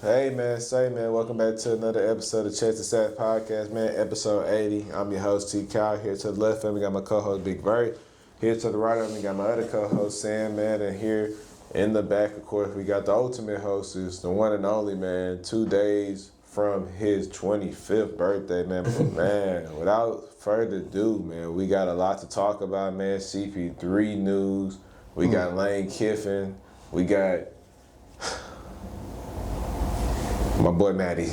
Hey man, welcome back to another episode of Chest to Stats Podcast, man, episode 80. I'm your host, T. Kyle. Here to the left of me, got my co-host, Big Vert. Here to the right of me, got my other co-host, Sam, man. And here in the back, of course, we got the ultimate hostess, the one and only, man, 2 days from his 25th birthday, man. But, man, without further ado, man, we got a lot to talk about, man. CP3 news. We got Lane Kiffin. We got my boy Matty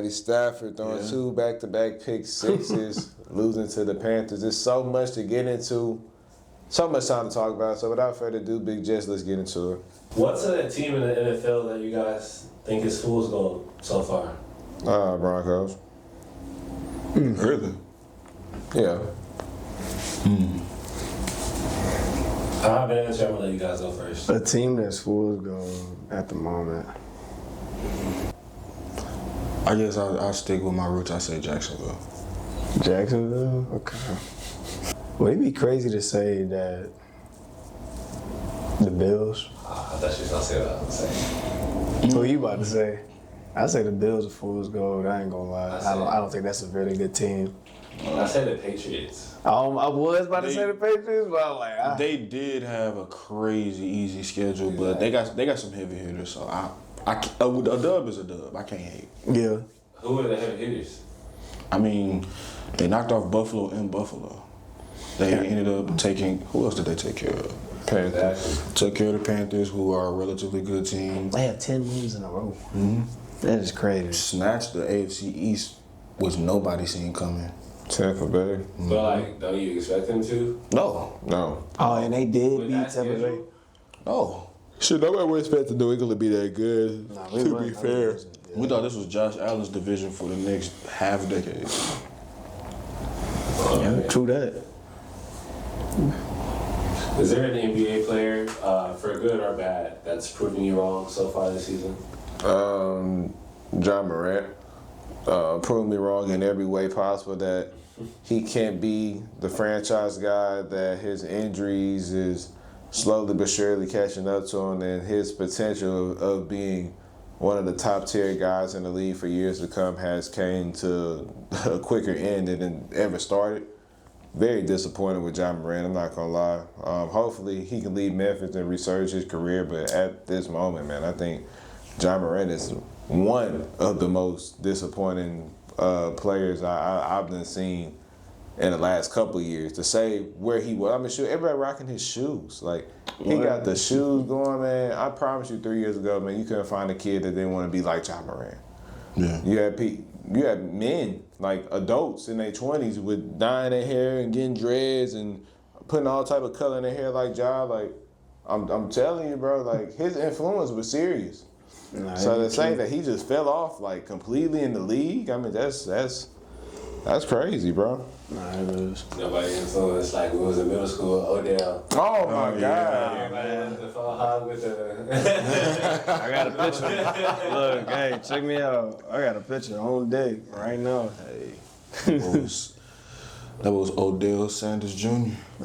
Stafford throwing 2 back-to-back pick sixes, losing to the Panthers. There's so much to get into, so much time to talk about. So without further ado, Big Jess, let's get into it. What's a team in the NFL that you guys think is fool's gold so far? Broncos. Really? Yeah. I have an answer. I'm gonna let you guys go first. A team that's fool's gold at the moment. I guess I'll stick with my roots. I say Jacksonville. Jacksonville? Okay. Would it be crazy to say that the Bills? I thought you was gonna say what I was saying. What you about to say? I say the Bills are fool's gold. I ain't gonna lie. I don't think that's a really good team. I said the Patriots. I was about to say the Patriots, but I'm like, They did have a crazy easy schedule, but they got some heavy hitters. So a dub is a dub. I can't hate. Yeah. Who are the heavy hitters? I mean, they knocked off Buffalo in Buffalo. They ended up taking. Who else did they take care of? Panthers. Took care of the Panthers, who are a relatively good team. They have 10 wins in a row. Mm-hmm. That is crazy. Snatched the AFC East, which nobody seen coming. Tampa Bay. But like, don't you expect them to? No. Oh, and they did With beat that Tampa Bay. schedule? No. Shit, nobody would expect New England to be that good, to be fair. We thought this was Josh Allen's division for the next half decade. Yeah, true that. Is there an NBA player, for good or bad, that's proving you wrong so far this season? John Morant proved me wrong in every way possible that he can't be the franchise guy, that his injuries is slowly but surely catching up to him, and his potential of being one of the top tier guys in the league for years to come has came to a quicker end than it ever started. Very disappointed with John Morant, I'm not gonna lie. Hopefully he can leave Memphis and resurge his career, but at this moment, man, I think John Morant is one of the most disappointing players I've been seeing in the last couple of years. To say where he was, I mean, shoot, everybody rocking his shoes. Like, he got the shoes going, man. I promise you 3 years ago, man, you couldn't find a kid that didn't want to be like John Morant. Yeah. You had men, like adults in their 20s with dyeing their hair and getting dreads and putting all type of color in their hair like John. Like, I'm telling you, bro, like, his influence was serious. So to say that he just fell off like completely in the league, I mean, that's crazy, bro. Nah, it is. Nobody influenced like we was in middle school. Odell. Oh my God. Everybody with the fall hog with the. I got a picture. Look, hey, check me out. I got a picture on deck right now. Hey. That was Odell Sanders Jr.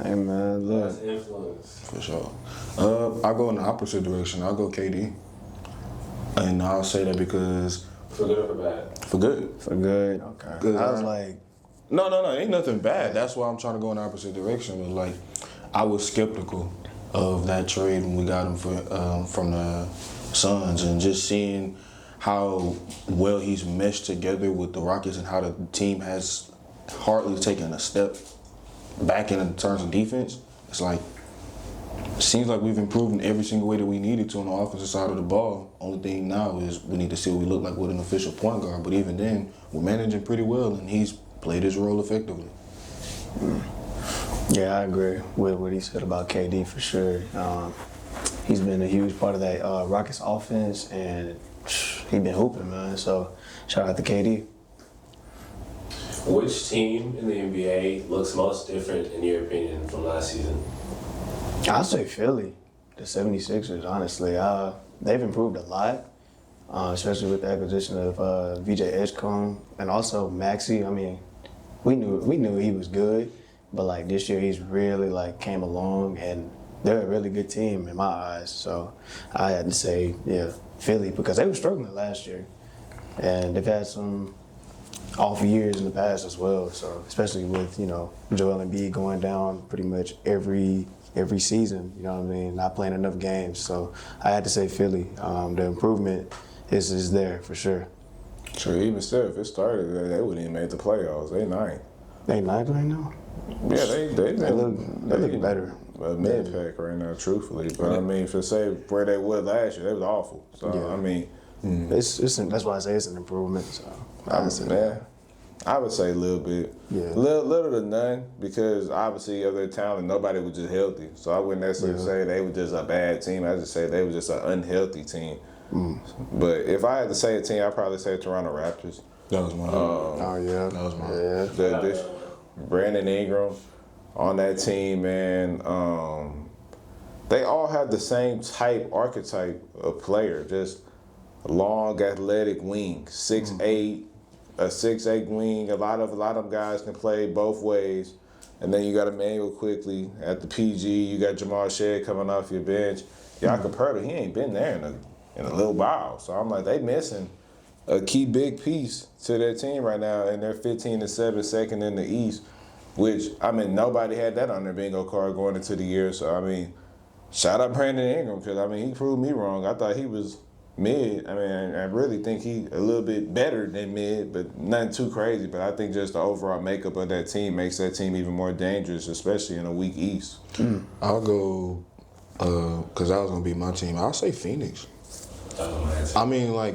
Hey, man, look. That's influence. For sure. I'll go in the opposite direction. I'll go KD. And I'll say that because... For good or for bad? For good. For good? Okay. I was like... No, ain't nothing bad. That's why I'm trying to go in the opposite direction. But like, I was skeptical of that trade when we got him from the Suns, and just seeing how well he's meshed together with the Rockets and how the team has hardly taken a step back in terms of defense. It's like, seems like we've improved in every single way that we needed to on the offensive side of the ball. Only thing now is we need to see what we look like with an official point guard. But even then, we're managing pretty well, and he's played his role effectively. Yeah, I agree with what he said about KD for sure. He's been a huge part of that Rockets offense, and he's been hooping, man. So shout out to KD. Which team in the NBA looks most different, in your opinion, from last season? I'll say Philly, the 76ers, honestly. They've improved a lot, especially with the acquisition of VJ Edgecombe and also Maxey. I mean, we knew he was good, but like this year he's really like came along, and they're a really good team in my eyes. So I had to say, yeah, Philly, because they were struggling last year. And they've had some off years in the past as well. So especially with, Joel Embiid going down pretty much every season, you know what I mean, not playing enough games. So I had to say Philly. The improvement is there for sure. Sure, even still, if it started, they wouldn't even make the playoffs. They ninth. They ninth right now? Yeah, they look better. A mid-pack right now, truthfully. But, I mean, for say where they were last year, they was awful. So, Yeah. I mean. It's that's why I say it's an improvement. So I would say a little bit. Yeah. Little to none, because obviously of their talent, nobody was just healthy. So I wouldn't necessarily say they were just a bad team. I just say they were just an unhealthy team. But if I had to say a team, I'd probably say Toronto Raptors. That was mine. That was mine. This Brandon Ingram on that team, man. They all have the same archetype of player, just a long, athletic wing, 6'8", a 6'8" wing. A lot of guys can play both ways. And then you got Emmanuel Quickly at the PG. You got Jamal Shead coming off your bench. Jakob Poeltl, he ain't been there in a little while. So I'm like, they missing a key big piece to their team right now, and they're 15-7, second in the East, which, I mean, nobody had that on their bingo card going into the year. So, I mean, shout out Brandon Ingram, because, I mean, he proved me wrong. I thought he was mid. I mean, I really think he a little bit better than mid, but nothing too crazy. But I think just the overall makeup of that team makes that team even more dangerous, especially in a weak East. I'll go, because that was going to be my team. I'll say Phoenix. I mean, like,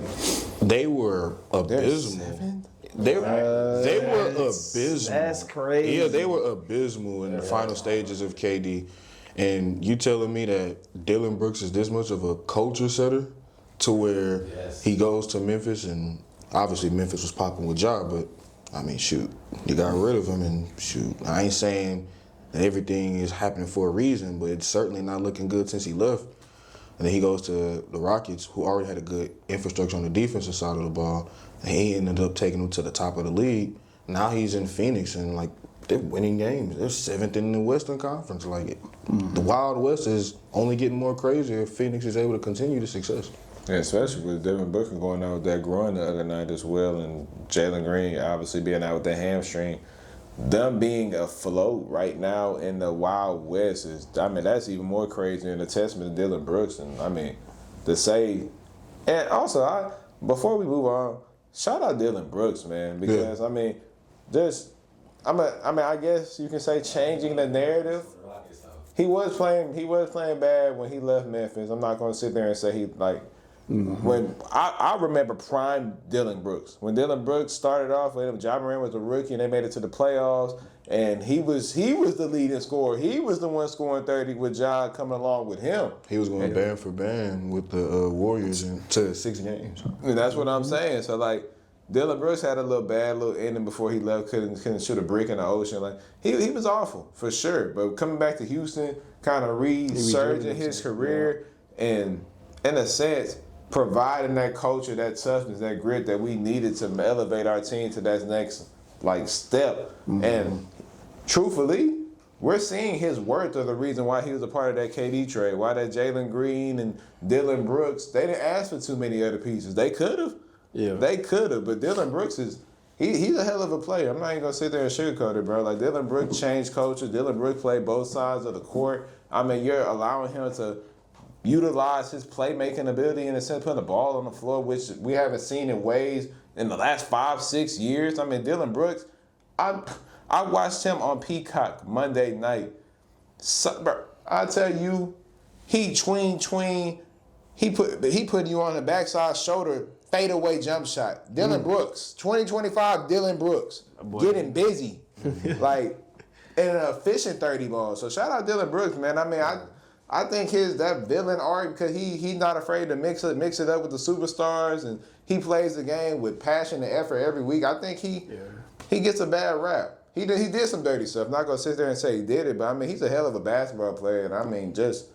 they were abysmal. They were abysmal. That's crazy. Yeah, they were abysmal in the final stages of KD. And you telling me that Dillon Brooks is this much of a culture setter to where he goes to Memphis, and obviously Memphis was popping with Ja, but I mean, shoot, you got rid of him, and shoot, I ain't saying that everything is happening for a reason, but it's certainly not looking good since he left. And then he goes to the Rockets, who already had a good infrastructure on the defensive side of the ball, and he ended up taking them to the top of the league. Now he's in Phoenix, and like, they're winning games. They're 7th in the Western Conference. Like, the Wild West is only getting more crazy if Phoenix is able to continue the success. Yeah, especially with Devin Booker going out with that groin the other night as well, and Jalen Green obviously being out with that hamstring. Them being afloat right now in the Wild West is, I mean, that's even more crazy and a testament to Dillon Brooks. And I mean, to say, and also, before we move on, shout out Dillon Brooks, man, because I mean, I guess you can say changing the narrative. He was playing bad when he left Memphis. I'm not gonna sit there and say he like. When I remember prime Dillon Brooks. When Dillon Brooks started off, when Ja Morant was a rookie and they made it to the playoffs, and he was the leading scorer. He was the one scoring 30 with Ja coming along with him. He was going band for band with the Warriors to 6 games. And that's what I'm saying. So like, Dillon Brooks had a bad ending before he left. Couldn't shoot a brick in the ocean. Like he was awful for sure. But coming back to Houston, kind of resurging his career, and in a sense, providing that culture, that toughness, that grit that we needed to elevate our team to that next step. And truthfully, we're seeing his worth of the reason why he was a part of that KD trade. Why that Jalen Green and Dillon Brooks, they didn't ask for too many other pieces. They could have. Yeah. They could have, but Dillon Brooks he's a hell of a player. I'm not even gonna sit there and sugarcoat it, bro. Like, Dillon Brooks changed culture. Dillon Brooks played both sides of the court. I mean, you're allowing him to utilize his playmaking ability in a sense, putting the ball on the floor, which we haven't seen in ways in the last 5-6 years. I mean, Dillon Brooks, I watched him on Peacock Monday night. So, bro, I tell you, he tween. He put you on the backside shoulder fadeaway jump shot. Dillon Brooks, 2025 Dillon Brooks, getting busy, like in an efficient 30 ball. So shout out Dillon Brooks, man. I mean, I think that villain arc, because he's not afraid to mix it up with the superstars, and he plays the game with passion and effort every week. I think he gets a bad rap. He did some dirty stuff. I'm not gonna sit there and say he did it, but I mean, he's a hell of a basketball player, and I mean, just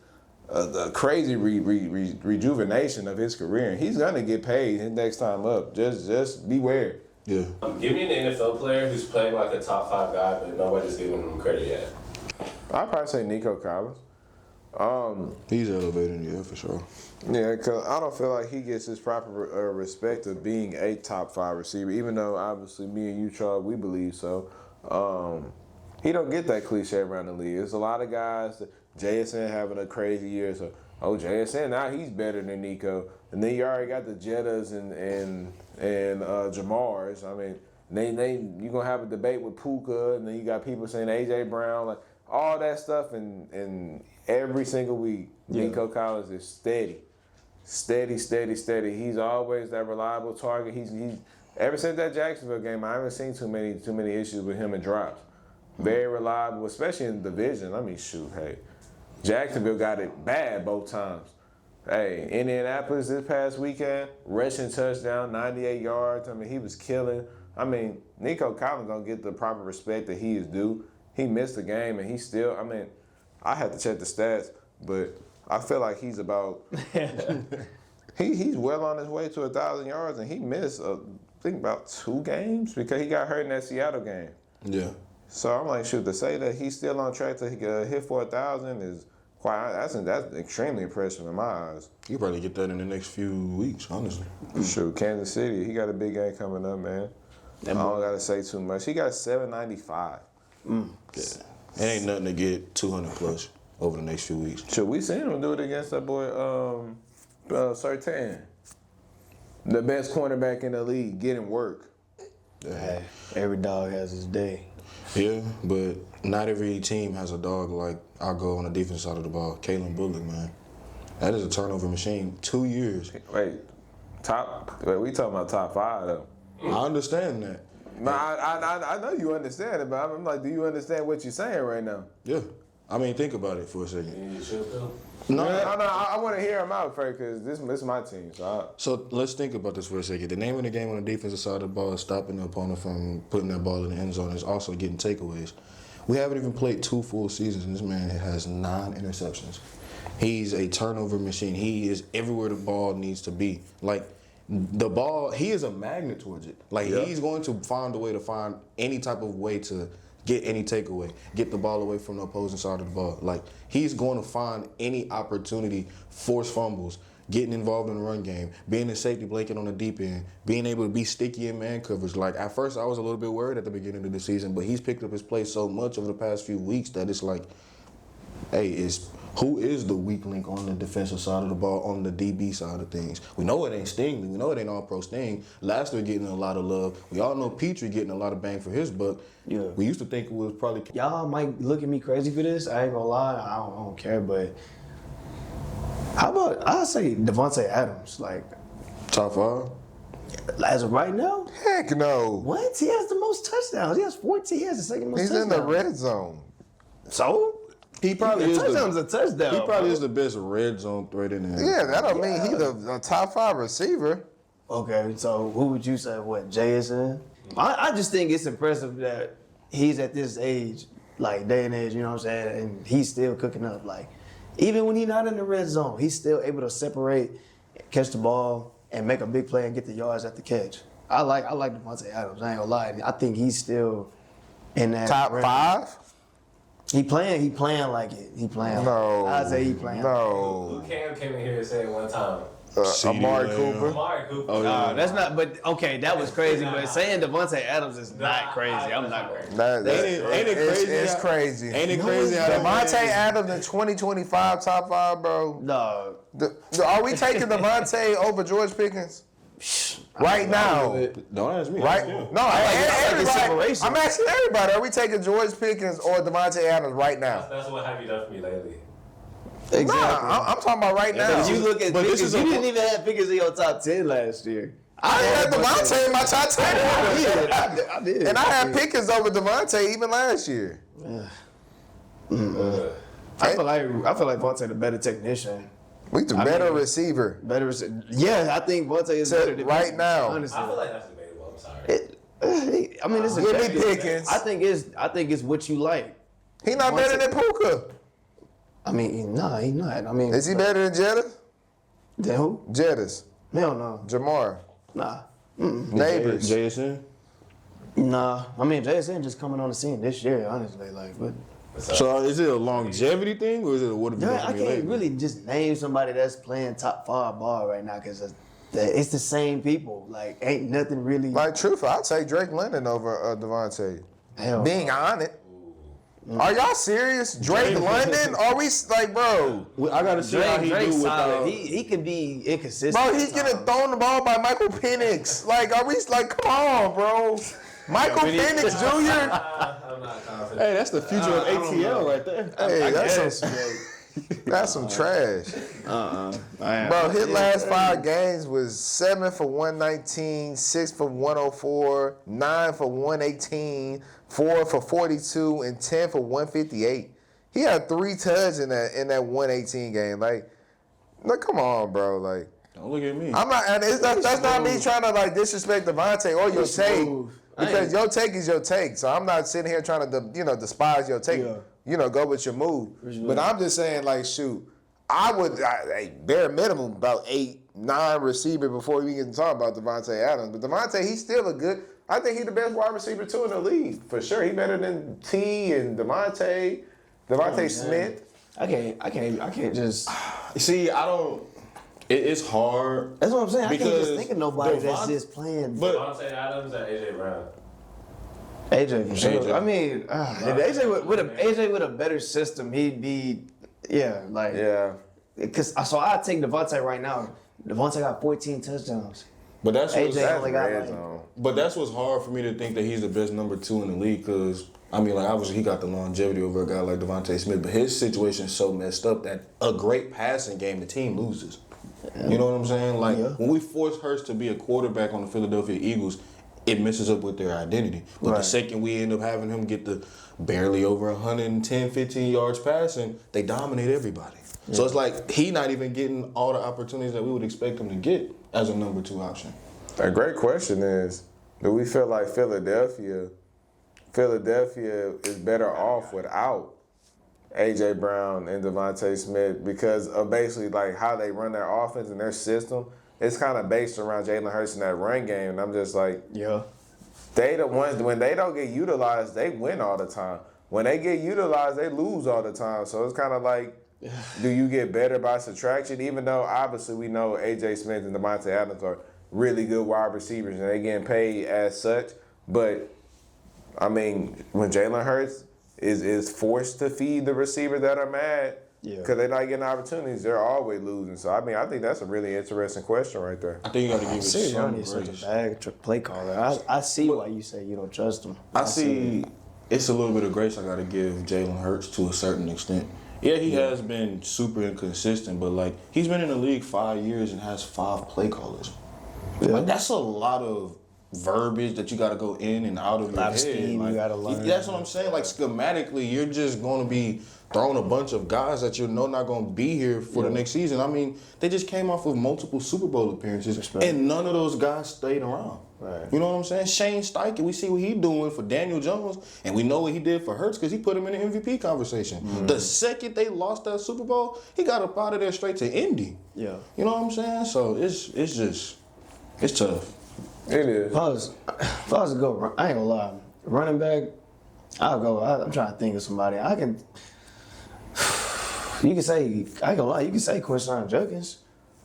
a crazy rejuvenation of his career. And he's gonna get paid his next time up. Just beware. Yeah. Give me an NFL player who's playing like a top 5 guy, but nobody's giving him credit yet. I'd probably say Nico Collins. He's elevating, yeah, for sure. Yeah, because I don't feel like he gets his proper respect of being a top 5 receiver, even though obviously me and you, Charles, we believe so. He don't get that cliche around the league. There's a lot of guys, JSN having a crazy year, so, JSN, now he's better than Nico. And then you already got the Jettas and Jamars. I mean, you're going to have a debate with Puka, and then you got people saying A.J. Brown, like all that stuff, and every single week, Nico Collins is steady. Steady. He's always that reliable target. He's ever since that Jacksonville game, I haven't seen too many issues with him and drops. Very reliable, especially in the division. I mean, shoot, hey, Jacksonville got it bad both times. Hey, Indianapolis this past weekend, rushing touchdown, 98 yards. I mean, he was killing. I mean, Nico Collins gonna get the proper respect that he is due. He missed the game, and he still. I mean, I had to check the stats, but I feel like he's about. he's well on his way to 1,000 yards, and he missed I think about 2 games because he got hurt in that Seattle game. Yeah. So I'm like, shoot, to say that he's still on track to hit for 1,000 is quite. That's extremely impressive in my eyes. He'll probably get that in the next few weeks, honestly. Shoot, Kansas City, he got a big game coming up, man. I don't gotta say too much. He got 795. Yeah. It ain't nothing to get 200 plus over the next few weeks. Should we seen him do it against that boy Sertan, the best cornerback in the league, getting work. Hey, every dog has his day. Yeah, but not every team has a dog like I'll go on the defense side of the ball. Kalen Bullock, man. That is a turnover machine. 2 years. Wait, we talking about top 5 though. I understand that. No, I know you understand it, but I'm like, do you understand what you're saying right now? Yeah. I mean, think about it for a second. You should feel. No, I want to hear him out first because this is my team. So let's think about this for a second. The name of the game on the defensive side of the ball is stopping the opponent from putting that ball in the end zone. Is also getting takeaways. We haven't even played 2 full seasons, and this man has 9 interceptions. He's a turnover machine. He is everywhere the ball needs to be. Like, the ball, he is a magnet towards it. Like, he's going to find a way to find any type of way to get any takeaway, get the ball away from the opposing side of the ball. Like, he's going to find any opportunity, force fumbles, getting involved in the run game, being a safety blanket on the deep end, being able to be sticky in man coverage. Like, at first I was a little bit worried at the beginning of the season, but he's picked up his play so much over the past few weeks that it's like, hey, who is the weak link on the defensive side of the ball, on the DB side of things? We know it ain't Stingley. We know it ain't all-pro Sting. Laster getting a lot of love. We all know Petrie getting a lot of bang for his buck. Yeah. We used to think it was probably... Y'all might look at me crazy for this. I ain't gonna lie. I don't care, but how about I say Devontae Adams? Like, Top 5? as of right now, Heck no. what? He has the most touchdowns. He has 14. He has the second most He's touchdowns. in the red zone. So? He probably A is touchdown's a touchdown. He probably bro. is the best red zone threat in there. Yeah, that don't mean he's a top 5 receiver. Okay, so who would you say? What, JSN? I just think it's impressive that he's at this age, like day and age, you know what I'm saying? And he's still cooking up. Like, even when he's not in the red zone, he's still able to separate, catch the ball, and make a big play and get the yards at the catch. I like Devontae Adams. I ain't gonna lie. I think he's still in that Top range. 5? He playing like it. He playing. No. Like it. I say he playing. Who No. came in here and said one time? Amari Cooper. Amari Cooper. Oh, yeah. That's not. But okay, that was crazy. But saying Devontae Adams is not crazy. I'm not crazy. Ain't it crazy? It's crazy. Ain't it crazy how Devontae Adams in 2025 top 5, bro. No. Are we taking Devontae over George Pickens? Right now. Don't ask me. Right? Yeah. No, I like his separation. I'm asking everybody, are we taking George Pickens or Devontae Adams right now? That's what have you done for me lately. Exactly. Nah, I'm talking about right now. If you look at But this Pickens, is you a- didn't even have Pickens in your top 10 last year. I had Devontae in my top 10. I did. And I had Pickens over Devontae even last year. I feel like Vontae the better technician. We the better receiver. Yeah, I think Vontae is better than Right Pickens, now. Honestly. I feel like that's debatable. I'm sorry. I mean, it's Give me objective. Pickens. I think it's what you like. He not better than Puka. I mean, he's not. I mean, Is he better than Jettis? Than who? Jettis. Hell no. Jamar. Nah. JSN? Nah. I mean, JSN just coming on the scene this year, honestly. Like, but So is it a longevity thing or is it what have you done Yeah, for I me can't lately? really just name somebody that's playing top 5 ball right now because it's the same people. Like, ain't nothing really. Like, truthfully, I'd take Drake London over Devontae. Hell Being no. on it. Are y'all serious? Drake London? Are we like, bro? I gotta see how he Drake's do solid. without. He can be inconsistent. Bro, he's at getting times. thrown the ball by Michael Penix. Like, are we like, come on, bro? Michael Penix Jr. I'm not confident. Hey, that's the future of ATL right there. Hey, guess. that's some trash. Bro, his last 5 games was 7 for 119, 6 for 104, 9 for 118, 4 for 42, and 10 for 158. He had 3 touchdowns in that 118 game. Like, come on, bro. Like, Don't look at me. I'm not, and that's not me trying to like disrespect Devontae or your take, because your take is your take. So I'm not sitting here trying to despise your take. Yeah. Go with your move. But I'm just saying, like, shoot, I would bare minimum about 8, 9 receiver before we can talk about Devontae Adams. But Devontae, he's still a good. I think he's the best wide receiver too in the league for sure. He better than T and Devontae Smith. I can't just. See, I don't. It's hard. That's what I'm saying. I can't just Because think of nobody that's Devon- just playing. But Devontae Adams and AJ Brown. AJ for sure. AJ. I mean, if AJ with a better system, he'd be like. Yeah. Because I'd take Devontae right now. Devontae got 14 touchdowns. but that's AJ what's, only got Red like. zone. but that's what's hard for me to think that he's the best number 2 in the league because I mean, like obviously he got the longevity over a guy like Devontae Smith, but his situation is so messed up that a great passing game, the team loses. You know what I'm saying? Like when we force Hurts to be a quarterback on the Philadelphia Eagles, it messes up with their identity. But the second we end up having him get the barely over 110, 15 yards passing, they dominate everybody. So it's like he not even getting all the opportunities that we would expect him to get as a number 2 option. A great question is, do we feel like Philadelphia is better off without A.J. Brown and Devontae Smith because of basically like how they run their offense and their system? It's kind of based around Jalen Hurts in that run game, and I'm just like, they the ones, when they don't get utilized, they win all the time. When they get utilized, they lose all the time. So it's kind of like, do you get better by subtraction? Even though obviously we know A.J. Smith and Devontae Adams are really good wide receivers and they getting paid as such. But, I mean, when Jalen Hurts is forced to feed the receivers that are mad because they're not getting opportunities, they're always losing. So, I mean, I think that's a really interesting question right there. I think you got to give it some Sirianni is such grace. a bad play caller. I see why you say you don't trust him. I see it's a little bit of grace I got to give Jalen Hurts to a certain extent. Yeah, he has been super inconsistent, but like he's been in the league 5 years and has 5 play callers. Like that's a lot of verbiage that you got to go in and out of your head. scheme Like, you gotta learn. That's what I'm saying. Like schematically, you're just going to be throwing a bunch of guys that you know not going to be here for the next season. I mean, they just came off of multiple Super Bowl appearances, and none of those guys stayed around. Right. You know what I'm saying? Shane Steichen, we see what he doing for Daniel Jones, and we know what he did for Hurts because he put him in the MVP conversation. The second they lost that Super Bowl, he got up out of there straight to Indy. Yeah. You know what I'm saying? So it's tough. It is. If I was to go, I ain't gonna lie. Running back, I'll go. I'm trying to think of somebody. I can. You can say, I ain't gonna lie. You can say Quinshon Judkins.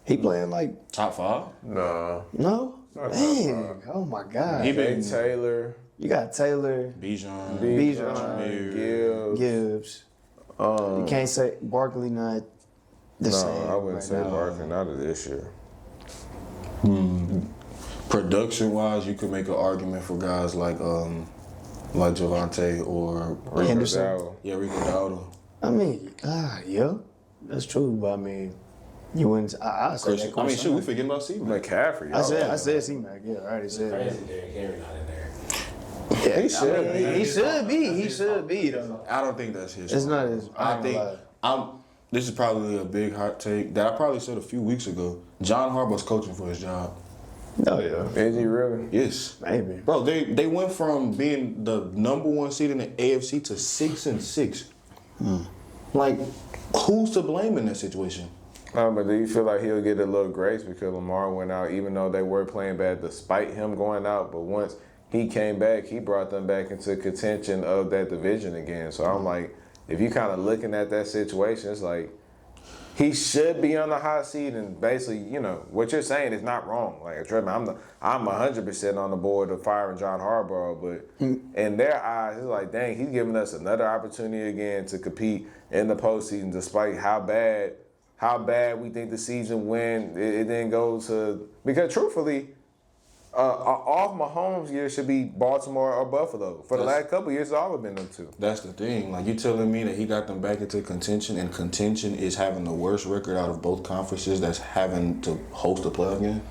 He playing like Top 5? Nah. no. Man, oh my God. He Jay been Taylor, You got Taylor, Bijan. Bijan, Gibbs. Gibbs. You can't say Barkley not the same. No, I wouldn't right say now. Barkley, not of this year. Production wise, you could make an argument for guys like Javante or Henderson. Dowell. Rico Dowdle. I mean, yeah, that's true. But I mean, you wouldn't. I say that. I mean, shoot, we forgetting about C-Mac. McCaffrey. I said C-Mac. Yeah, I already said that. Crazy Derrick Henry not in there. Yeah, He should be. He should be. He should be though. I don't think that's his. It's fault. not his. I think this is probably a big hot take that I probably said a few weeks ago. John Harbaugh's coaching for his job. Oh yeah, Is he really? Yes. maybe. Bro, they went from being the number 1 seed in the AFC to 6-6. Like, who's to blame in that situation? But do you feel like he'll get a little grace because Lamar went out, even though they were playing bad despite him going out? But once he came back, he brought them back into contention of that division again. So I'm like, if you kind of looking at that situation, it's like he should be on the hot seat, and basically, what you're saying is not wrong. Like, trust me, I'm 100% on the board of firing John Harbaugh, but in their eyes, it's like, dang, he's giving us another opportunity again to compete in the postseason, despite how bad we think the season went. It didn't go to, because truthfully, off Mahomes' year should be Baltimore or Buffalo. For the last couple of years, it's always been them two. That's the thing. Like, you telling me that he got them back into contention, and contention is having the worst record out of both conferences that's having to host a playoff game?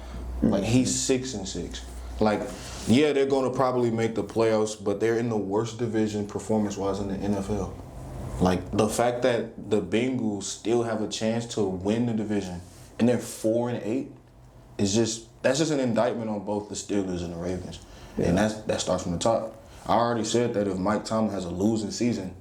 Like, he's 6-6. Like, yeah, they're going to probably make the playoffs, but they're in the worst division performance-wise in the NFL. Like, the fact that the Bengals still have a chance to win the division, and they're 4-8, that's just an indictment on both the Steelers and the Ravens. Yeah. And that starts from the top. I already said that if Mike Tomlin has a losing season,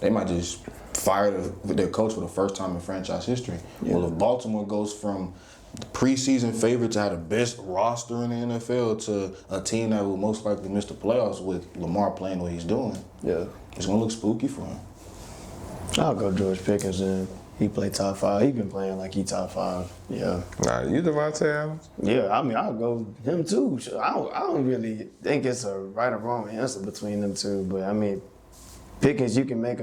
they might just fire their coach for the first time in franchise history. Yeah. Well, if Baltimore goes from the preseason favorite to have the best roster in the NFL to a team that will most likely miss the playoffs with Lamar playing what he's doing, it's going to look spooky for him. I'll go George Pickens in. He played top 5. He been playing like he top 5. Yeah. Nah, you Devontae Adams? Yeah, I mean, I'll go him too. I don't really think it's a right or wrong answer between them two. But, I mean, Pickens, you can make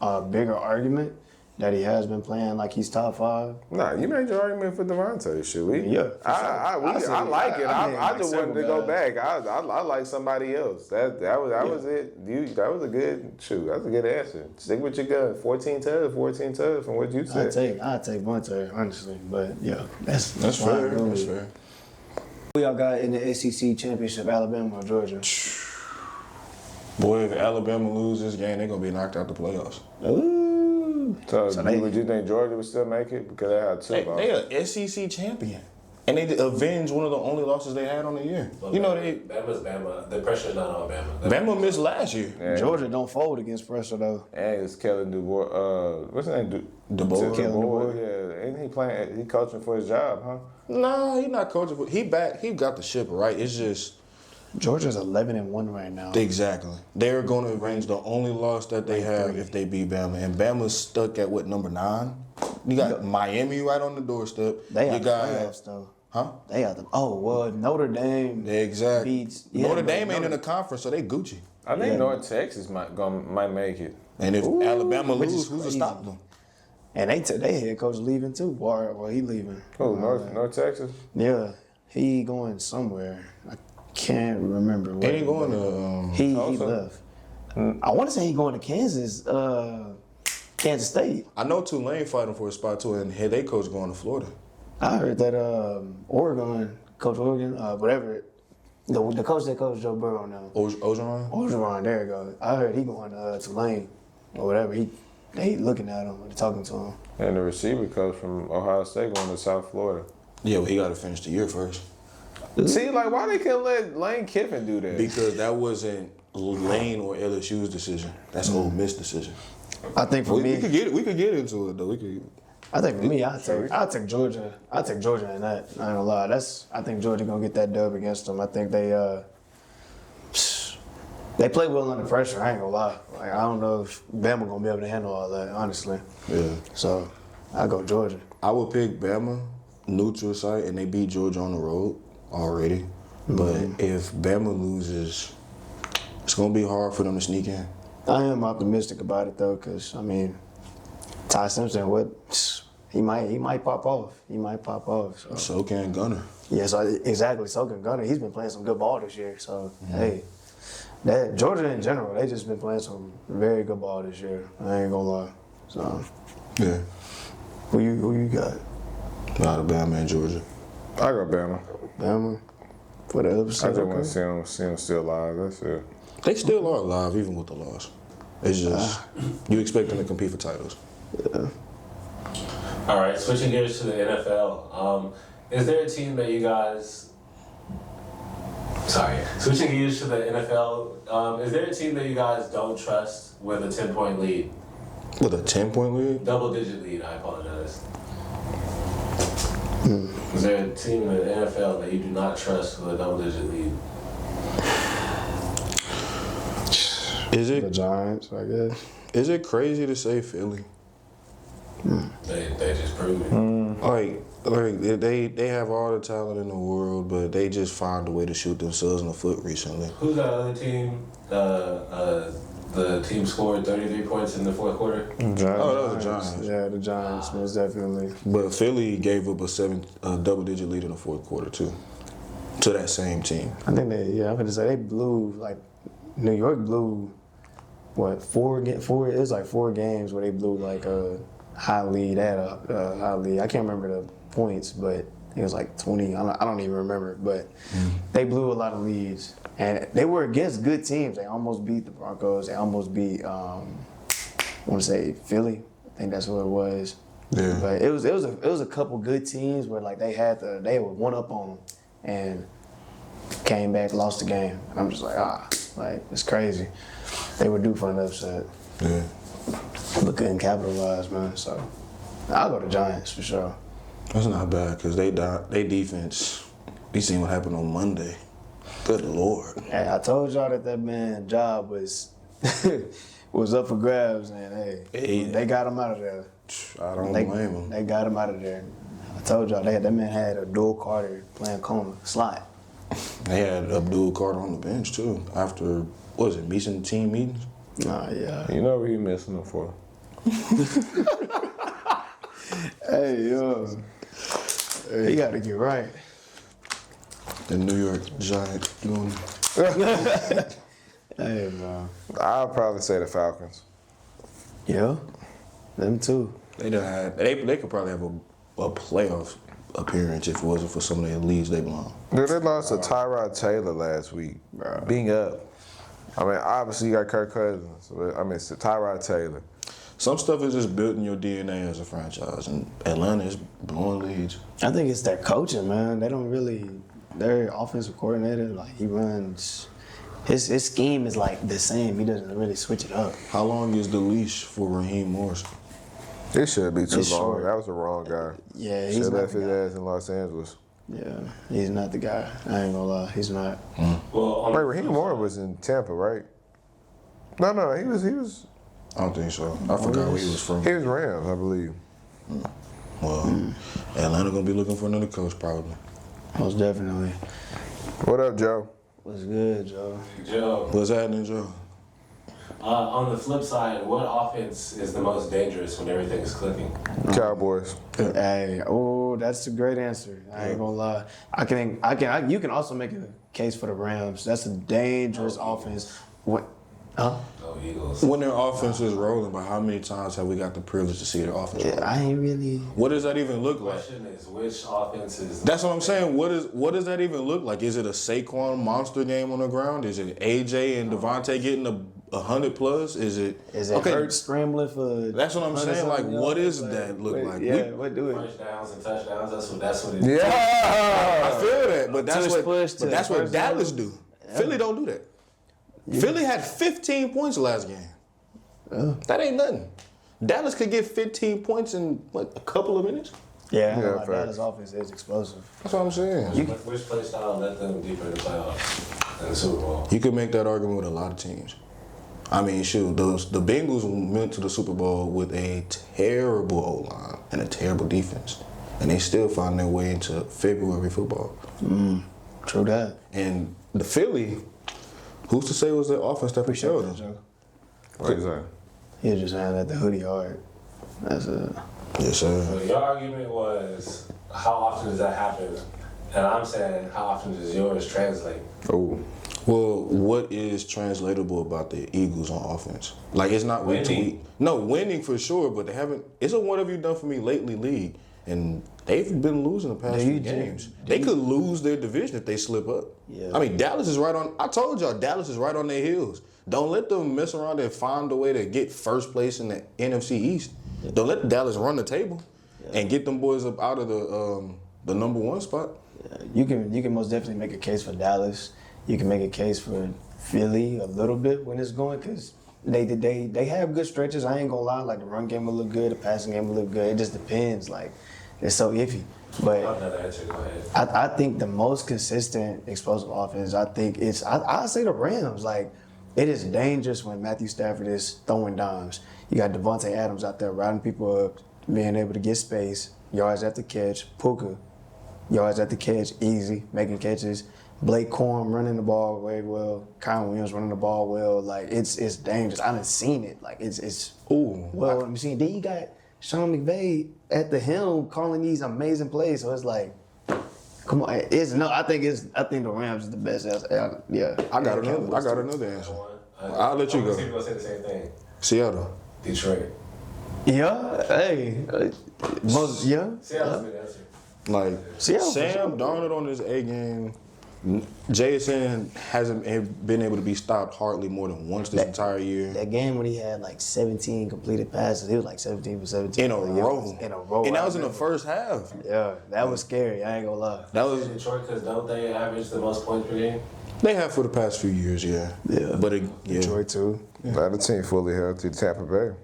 a bigger argument that he has been playing like he's top 5. Nah, you made your argument for Devontae. Should Yeah. I like it. I just wanted to go back. I like somebody else. That was it. That was a good That was a good answer. Stick with your gun. 14 tugs from what you said. I'd take Monte, honestly. But yeah, that's fair. Really. That's fair. Who y'all got in the SEC championship, Alabama or Georgia? Boy, if Alabama loses this game, they're going to be knocked out the playoffs. Ooh. So would you think Georgia would still make it? Because they had two. They are SEC champion. And they avenged one of the only losses they had on the year. Well, Bama's Bama. The pressure's not on Bama. Bama missed last year. Yeah. Georgia don't fold against pressure, though. And it's Kellen DeBoer. What's his name? DeBoer. Yeah. Ain't he playing? He coaching for his job, huh? No, he's not coaching. He got the ship right. It's just Georgia's 11-1 right now. Exactly. They're going to avenge the only loss that they have if they beat Bama. And Bama's stuck at, number 9? You got Miami right on the doorstep. They have the playoffs, though. Huh? They have them. Notre Dame beats. Yeah, Notre Dame ain't in the conference, so they Gucci. I think North Texas might make it. And if Alabama loses, who's to stop them? And they head coach leaving, too. Or he leaving. Who, North Texas? Yeah. He going somewhere. I can't remember where. He ain't going to. He left. I want to say he going to Kansas State. I know Tulane fighting for a spot too, and head coach going to Florida. I heard that Coach Oregon, whatever, the coach that coached Joe Burrow now. Orgeron? Orgeron, there you go. I heard he going to Tulane or whatever. They looking at him, talking to him. And the receiver coach from Ohio State going to South Florida. Yeah, well, he got to finish the year first. See, why they couldn't let Lane Kiffin do that? Because that wasn't Lane or LSU's decision. That's Ole Miss decision. I think for me, we could get into it though. I think for me, I take Georgia. I take Georgia in that. I ain't gonna lie. I think Georgia gonna get that dub against them. I think they play well under pressure. I ain't gonna lie. I don't know if Bama gonna be able to handle all that. Honestly. Yeah. So I go Georgia. I would pick Bama neutral site, and they beat Georgia on the road already. Mm-hmm. But if Bama loses, it's gonna be hard for them to sneak in. I am optimistic about it though, because Ty Simpson, he might pop off. He might pop off. So can Gunner. Yeah, exactly. So can Gunner. He's been playing some good ball this year. So hey, that Georgia in general, they just been playing some very good ball this year. I ain't gonna lie. So yeah, who you got? Alabama and Georgia. I go Bama. Bama for the upset. I just want to see them still alive. That's it. They still are alive even with the loss. It's just you expect them to compete for titles. Yeah. All right, switching gears to the NFL. Is there a team that you guys? Switching gears to the NFL. Is there a team that you guys don't trust with a 10-point lead? With a 10-point lead? Double-digit lead. I apologize. Is there a team in the NFL that you do not trust with a double-digit lead? Is The it Giants, I guess. is it crazy to say Philly? They just proved it. Like they have all the talent in the world, but they just find a way to shoot themselves in the foot recently. Who's that other team? The team scored 33 points in the fourth quarter. Giants. Oh, that was the Giants. Yeah, the Giants, most definitely. But Philly gave up a double-digit lead in the fourth quarter too, to that same team. I think I'm going to say they blew, like, New York blew, what, four? It was like 4 games where they blew, like, a high lead. They had a high lead. I can't remember the points, but it was like 20. I don't even remember. But they blew a lot of leads. And they were against good teams. They almost beat the Broncos. They almost beat, I want to say, Philly. I think that's what it was. Yeah. But it was a couple good teams where, like, they were one up on them and came back, lost the game. And I'm just like, it's crazy. They were due for an upset. Yeah. But couldn't capitalize, man. So I'll go to Giants for sure. That's not bad because they defense. We seen what happened on Monday. Good Lord. Hey, I told y'all that man's job was up for grabs, and they got him out of there. I don't blame him. They got him out of there. I told y'all that man had a dual Carter playing corner slot. They had Abdul Carter on the bench too after missing team meetings. Nah, yeah. You know what he missing them for? Hey, yo. He got to get right. The New York Giants doing. Hey, man. I'll probably say the Falcons. Yeah, them too. They could probably have a playoff appearance if it wasn't for some of the leads they belong. Dude, they lost to Tyrod Taylor last week. Being up. I mean, obviously you got Kirk Cousins. But, I mean, it's Tyrod Taylor. Some stuff is just built in your DNA as a franchise, and Atlanta is blowing leads. I think it's their coaching, man. They don't really. Their offensive coordinator, like, he runs. His scheme is like the same. He doesn't really switch it up. How long is the leash for Raheem Morris? It should be too It's long. short. That was the wrong guy. Yeah, he's Should have not left the his guy. ass in Los Angeles. Yeah, he's not the guy. I ain't gonna lie, he's not. Well, Wait, Raheem Moore was in Tampa, right? No, he was I don't think so. I forgot where he was from. Rams, I believe. Well, Atlanta gonna be looking for another coach probably. Most definitely. What up, Joe? What's good, Joe? Joe, What's happening, Joe? on the flip side, what offense is the most dangerous when everything is clicking? Cowboys. Hey, that's a great answer. I ain't gonna lie. You can also make a case for the Rams. That's a dangerous offense. What? Huh? Oh, Eagles. When their offense is rolling, but how many times have we got the privilege to see their offense rolling? I ain't really. What does that even look The like? question is, which offense is... That's what I'm saying. What does that even look like? Is it a Saquon monster game on the ground? Is it AJ and Devontae getting 100 plus? Is it okay? Hurts scrambling for? That's what I'm saying. Like, what does that look like? Yeah, what do it? First downs and touchdowns, that's what it is. Yeah. I feel that, but that's Tush push what to that's what first Dallas down. do. Philly don't do that. Philly had 15 points last game. That ain't nothing. Dallas could get 15 points in like a couple of minutes. Yeah, Yeah, like facts. Dallas offense is explosive. That's what I'm saying. Which play style let them deeper in the playoffs and the Super Bowl? You could make that argument with a lot of teams. I mean, shoot, the Bengals went to the Super Bowl with a terrible O-line and a terrible defense, and they still found their way into February football. True that. And the Philly, who's to say it was their offense that propelled them? Joe. What is that? He was just saying that the hoodie hard. That's a. Yes, sir. So your argument was, how often does that happen? And I'm saying, how often does yours translate? Oh. Well, what is translatable about the Eagles on offense? Like, it's not week to Winning. week. No, winning for sure, but they haven't. It's a what have you done for me lately league, and they've been losing the past few games. They could lose their division if they slip up. Yeah. I mean, Dallas is right on. I told y'all, Dallas is right on their heels. Don't let them mess around and find a way to get first place in the NFC East. Don't let Dallas run the table and get them boys up out of the number one spot. You can most definitely make a case for Dallas. You can make a case for Philly a little bit when it's going because they have good stretches. I ain't gonna lie, like the run game will look good, the passing game will look good. It just depends. Like it's so iffy. But Another answer, go ahead. I think the most consistent explosive offense, I think I say the Rams. Like it is dangerous when Matthew Stafford is throwing dimes. You got Devontae Adams out there riding people up, being able to get space, yards after catch. Puka, yards after catch, easy, making catches. Blake Corum running the ball very well. Kyle Williams running the ball well. Like, it's dangerous. I done seen it. Like, it's well, I'm seeing. Then you got Sean McVay at the helm calling these amazing plays. So it's like, come on, I think the Rams is the best. Yeah, I got another answer. I'll let you go. I'm going to say the same thing. Seattle. Detroit. Yeah, hey, most yeah. Seattle's a good answer. Like, Seattle, Sam Darnold on his A game. Jason hasn't been able to be stopped hardly more than once this entire year. That game when he had like 17 completed passes, he was like 17 for 17. In a row. In a row. And that was in the first half. Yeah, that was scary. I ain't gonna lie. That was Detroit, because don't they average the most points per game? they have for the past few years, yeah. Yeah. But Detroit too. Another team fully healthy, Tampa Bay.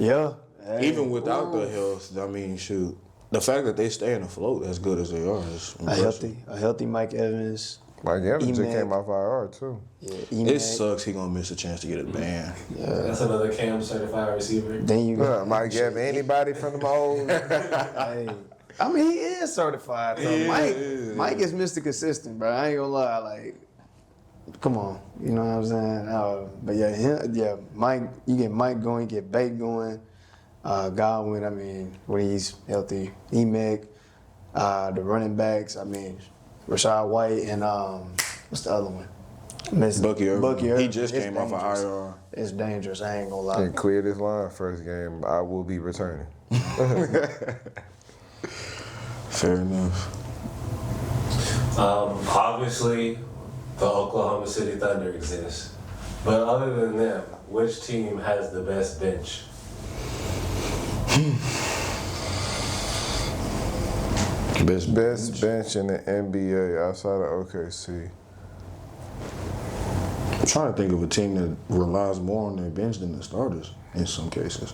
Yeah. Hey. even without the health, I mean, shoot, the fact that they staying afloat as good as they are is impressive. A healthy Mike Evans. Mike Evans just E-Mac. came off IR too. Yeah, It sucks he gonna miss a chance to get a ban. That's another Cam certified receiver. Then you got Mike Evans, anybody from the old? hey. I mean, he is certified. So Mike is Mr. Consistent, bro. I ain't gonna lie. Like, come on, you know what I'm saying? But yeah, Mike. You get Mike going, you get Bate going. Godwin. I mean, when he's healthy, E-Mac. The running backs. I mean, Rashad White and what's the other one? Bucky Irvin. He just It's came off dangerous. of IR. It's dangerous. I ain't gonna lie. And clear this line first game. I will be returning. Fair enough. Obviously, the Oklahoma City Thunder exists. But other than them, which team has the best bench? Best Bench in the NBA outside of OKC. I'm trying to think of a team that relies more on their bench than the starters in some cases.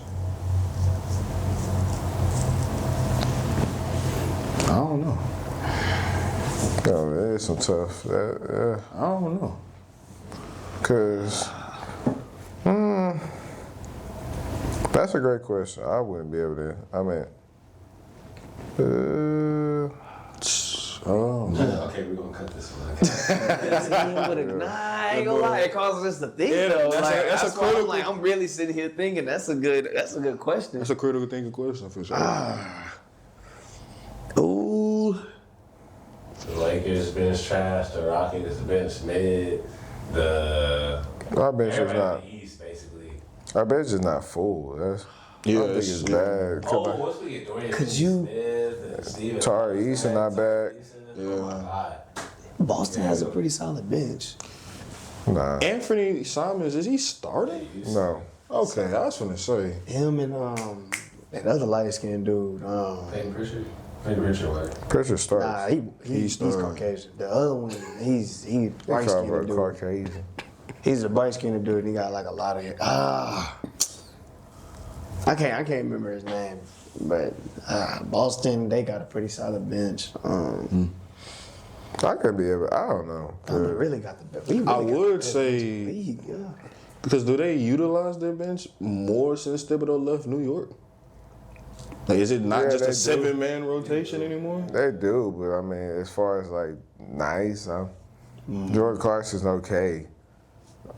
I don't know. No, it is some tough. I don't know. Cause, that's a great question. I wouldn't be able to. I mean, Okay, we're gonna cut this one. Nah, I ain't gonna lie. It causes us to think though. That's a why I'm critical- like, I'm really sitting here thinking that's a good question. That's a critical thinking question for sure. Ooh. The Lakers bench trash, the Rockets bench mid, our bench is everybody not. in the East basically. Our bench is not full. I don't think it's bad. Once we get Dorian Could you- Smith and Steven Tari Adams Eason not bad. Oh my God. Boston has a pretty solid bench. Nah, Anthony Simons, is he starting? no. Okay, I was gonna say. Him and that other light skinned dude. Peyton Pritchard? Peyton Pritchard, right? Pressure starts. Nah, he's started. Caucasian. The other one, he's They bright call skinned it dude. Caucasian. He's a bright skinned dude. And he got like a lot of hair. I can't remember his name, but Boston, they got a pretty solid bench. I could be able. I don't know. Thunder really got the best. I would say Yeah. because do they utilize their bench more since Thibodeau left New York? Like, is it not Yeah, just they a do. 7-man rotation anymore? They do, but I mean, as far as like nice, Jordan Clarkson's okay.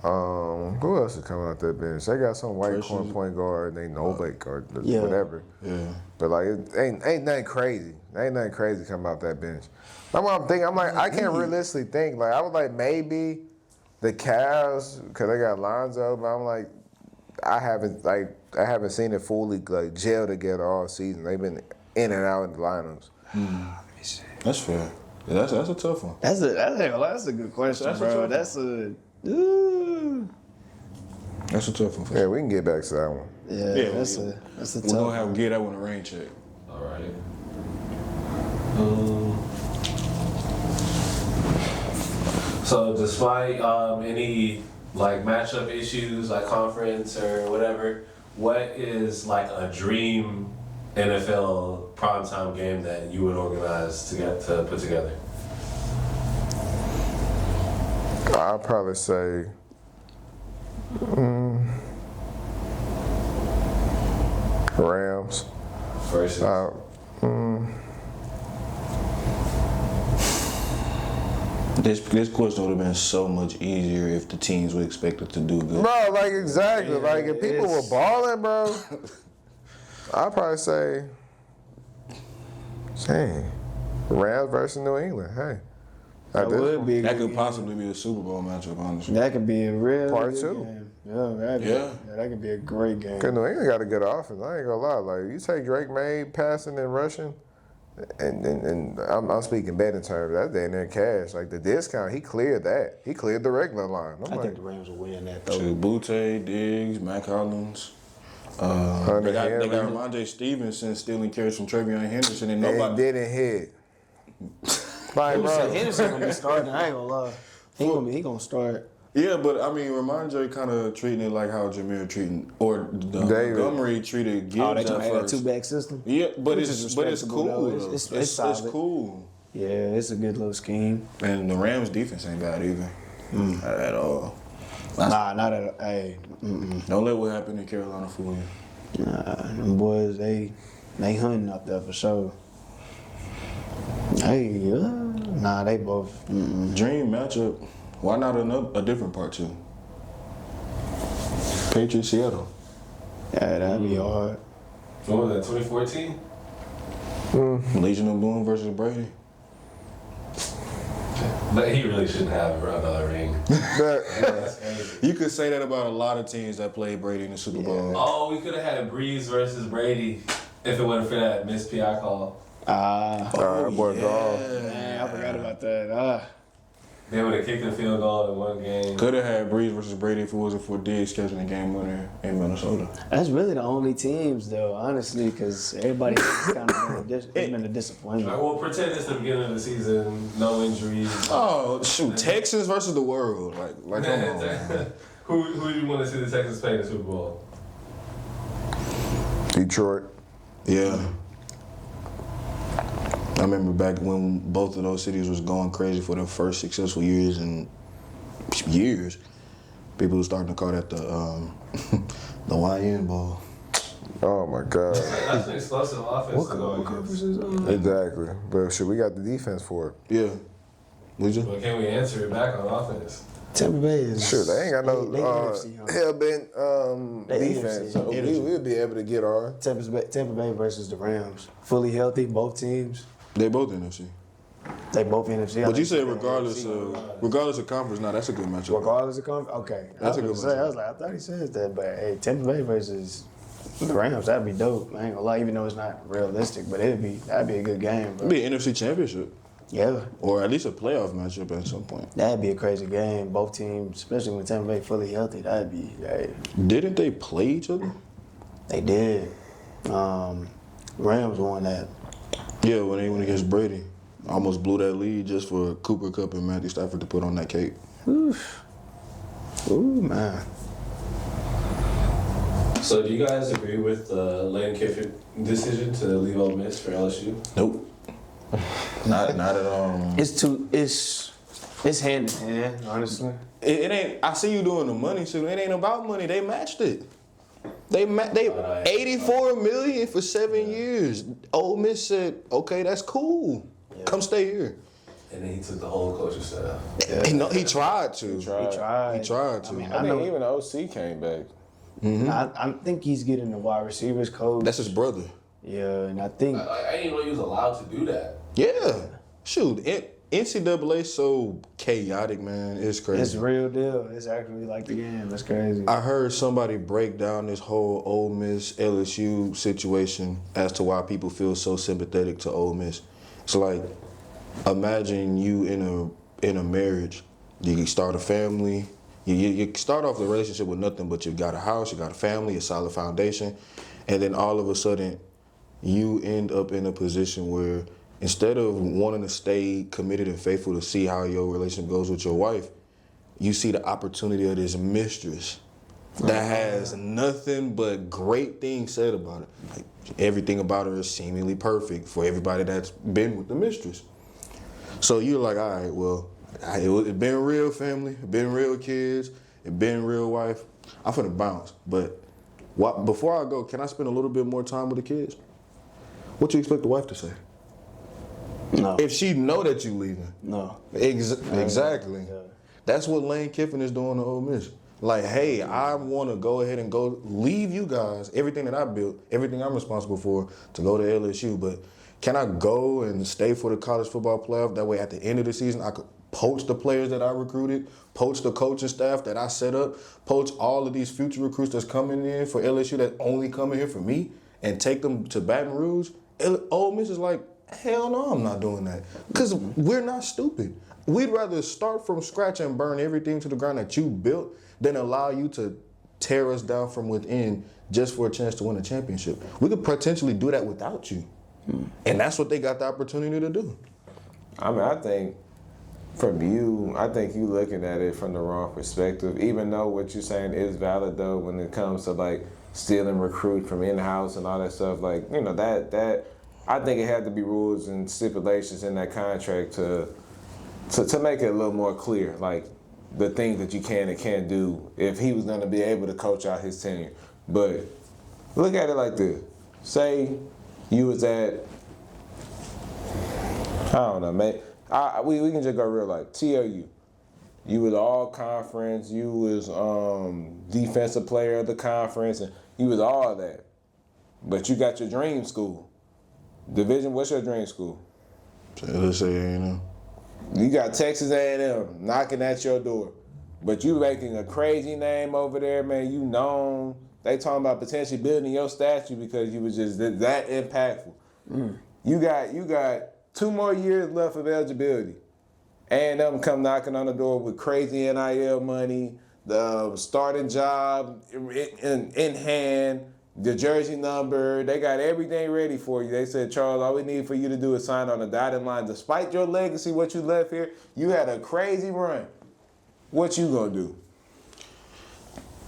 Who else is coming off that bench? They got some white corner point guard named Novak or whatever. Yeah. But like, it ain't nothing crazy. Ain't nothing crazy coming off that bench. That's what I'm thinking. I'm like, I can't realistically think. Like, I was like, maybe the Cavs, because they got Lonzo, but I'm like, I haven't seen it fully like gel together all season. They've been in and out in the lineups. That's fair. Yeah, that's a tough one. That's a good question, That's a bro. tough That's That's a tough one. For Yeah, sure. we can get back to that one. yeah, that's a We're tough gonna have to get that one a rain check. All right. So despite any like matchup issues, like conference or whatever, what is like a dream NFL primetime game that you would organize to put together? I'd probably say Rams. Versus. This question would have been so much easier if the teams were expected to do good. Bro, like exactly. Like if people were balling, bro, I'd probably say, dang, Rams versus New England. Hey. That would be a That good could possibly be a Super Bowl matchup, honestly. That could be a real Part good two. game. That could be a great game. Cause New England got a good offense. I ain't gonna lie. Like you take Drake May passing and rushing, and I'm speaking betting terms. That's damn near cash. Like the discount, he cleared that. He cleared the regular line. I think the Rams will win that though. Shoot, Butte, Diggs, Matt Collins. They got Ramondre Stevenson stealing carries from Travion Henderson, and and nobody. didn't hit. Like, bro, Henderson gonna be starting. I ain't gonna lie. He gonna start. Yeah, but I mean, Ramondre kind of treating it like how Jameer treating or Montgomery treated Gibbs Oh, they at trying to have a first. two-back system? Yeah, but Which it's is cool. respectable, though. Though. It's solid. cool. Yeah, it's a good little scheme. And the Rams defense ain't bad either. Not at all. Nah, not at all. Hey, Don't let what happened in Carolina fool you. nah, them boys, they hunting up there for sure. Hey, nah, they both. Dream matchup. Why not a different part two? Patriots Seattle. Yeah, that'd be hard. What was that, 2014? Legion of Boom versus Brady. But he really shouldn't have another ring. That's crazy. You could say that about a lot of teams that played Brady in the Super Bowl. Oh, we could have had Breeze versus Brady if it wasn't for that missed PI call. that boy gone. Man, I forgot about that. They would have kicked a field goal in one game. Could have had Breeze versus Brady if it wasn't for Diggs catching the game winner in Minnesota. That's really the only teams, though, honestly, because everybody else has kind of been a disappointment. Like, well, pretend it's the beginning of the season, no injuries. Oh shoot, Texans versus the world. Like come on. Man. Who do you want to see the Texans play in the Super Bowl? Detroit. Yeah. I remember back when both of those cities was going crazy for their first successful years and years. People were starting to call that the YN Bowl. Oh my God. That's an explosive offense to go against. Exactly. But shit, we got the defense for it. Yeah. Would you? But can we answer it back on offense? Tampa Bay is. Sure, they ain't got no They NFC, huh? hell-bent They defense. NFC. So we'll be able to get our. Tampa Bay versus the Rams. Fully healthy, both teams. They both NFC. They both NFC. But you said regardless of conference, now that's a good matchup. Regardless of conference? Okay. That's a good matchup. I was like, I thought he said that, but hey, Tampa Bay versus the Rams, that'd be dope. I ain't gonna lie, even though it's not realistic, but that'd be a good game, bro. It'd be an NFC championship. Yeah. Or at least a playoff matchup at some point. That'd be a crazy game. Both teams, especially when Tampa Bay fully healthy, that'd be. Hey. Didn't they play each other? They did. Rams won that. Yeah, when they went against Brady. Almost blew that lead just for Cooper Kupp and Matthew Stafford to put on that cake. Oof. Ooh, man. So do you guys agree with the Lane Kiffin decision to leave Ole Miss for LSU? Nope. not at all. It's hand in hand, honestly. It ain't. I see you doing the money shit. It ain't about money. They matched it. They $84 million for 7 years. Ole Miss said, "Okay, that's cool. Come stay here." And then he took the whole coaching staff. Yeah. He tried to. He tried. He tried to. I mean, I know. think even the OC came back. I think he's getting the wide receivers coach. That's his brother. Yeah, and I think I didn't know he was allowed to do that. Yeah. Shoot, NCAA so chaotic, man. It's crazy. it's real deal. It's actually like the game. That's crazy. I heard somebody break down this whole Ole Miss LSU situation as to why people feel so sympathetic to Ole Miss. It's like, imagine you in a marriage. You start a family. You start off the relationship with nothing, but you got a house, you got a family, a solid foundation, and then all of a sudden, you end up in a position where instead of wanting to stay committed and faithful to see how your relationship goes with your wife, you see the opportunity of this mistress that has nothing but great things said about it. Like, everything about her is seemingly perfect for everybody that's been with the mistress. So you're like, all right, well, it's been real family, it been real kids, it been real wife. I'm finna bounce. But before I go, can I spend a little bit more time with the kids? What you expect the wife to say? No. If she know that you leaving. No. Exactly. Yeah. That's what Lane Kiffin is doing to Ole Miss. Like, hey, I want to go ahead and go leave you guys, everything that I built, everything I'm responsible for, to go to LSU. But can I go and stay for the college football playoff? That way, at the end of the season, I could poach the players that I recruited, poach the coaching staff that I set up, poach all of these future recruits that's coming in for LSU that only coming here for me, and take them to Baton Rouge. Ole Miss is like, hell no, I'm not doing that. Because we're not stupid. We'd rather start from scratch and burn everything to the ground that you built than allow you to tear us down from within just for a chance to win a championship. We could potentially do that without you. And that's what they got the opportunity to do. I mean, I think from you, I think you looking at it from the wrong perspective. Even though what you're saying is valid, though, when it comes to like stealing recruit from in-house and all that stuff, like, you know, that I think it had to be rules and stipulations in that contract to make it a little more clear, like the things that you can and can't do if he was going to be able to coach out his tenure. But look at it like this. Say you was at, I don't know, man. We can just go real life. TLU. You was all conference. You was defensive player of the conference, and you was all that. But you got your dream school. Division, what's your dream school? Let's say A&M. You got Texas A&M knocking at your door. But you making a crazy name over there, man. You known. They talking about potentially building your statue because you was just that impactful. You got 2 more years left of eligibility. A&M come knocking on the door with crazy NIL money, the starting job in hand, the jersey number. They got everything ready for you. They said, Charles, all we need for you to do is sign on the dotted line. Despite your legacy, what you left here, you had a crazy run. What you gonna do?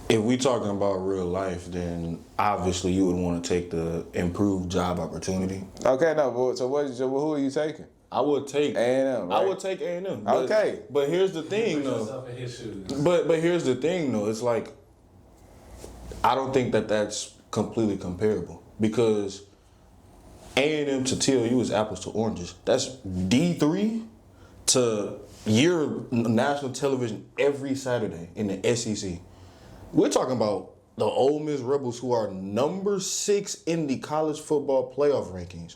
If we talking about real life, then obviously you would want to take the improved job opportunity. Okay, no, so who are you taking? I would take A&M, right? I would take A&M. Okay. But here's the thing, Put though. yourself in his shoes. But here's the thing, though. It's like, I don't think that that's completely comparable because A&M to TLU is apples to oranges. That's D3 to your national television every Saturday in the SEC. We're talking about the Ole Miss Rebels, who are number 6 in the college football playoff rankings,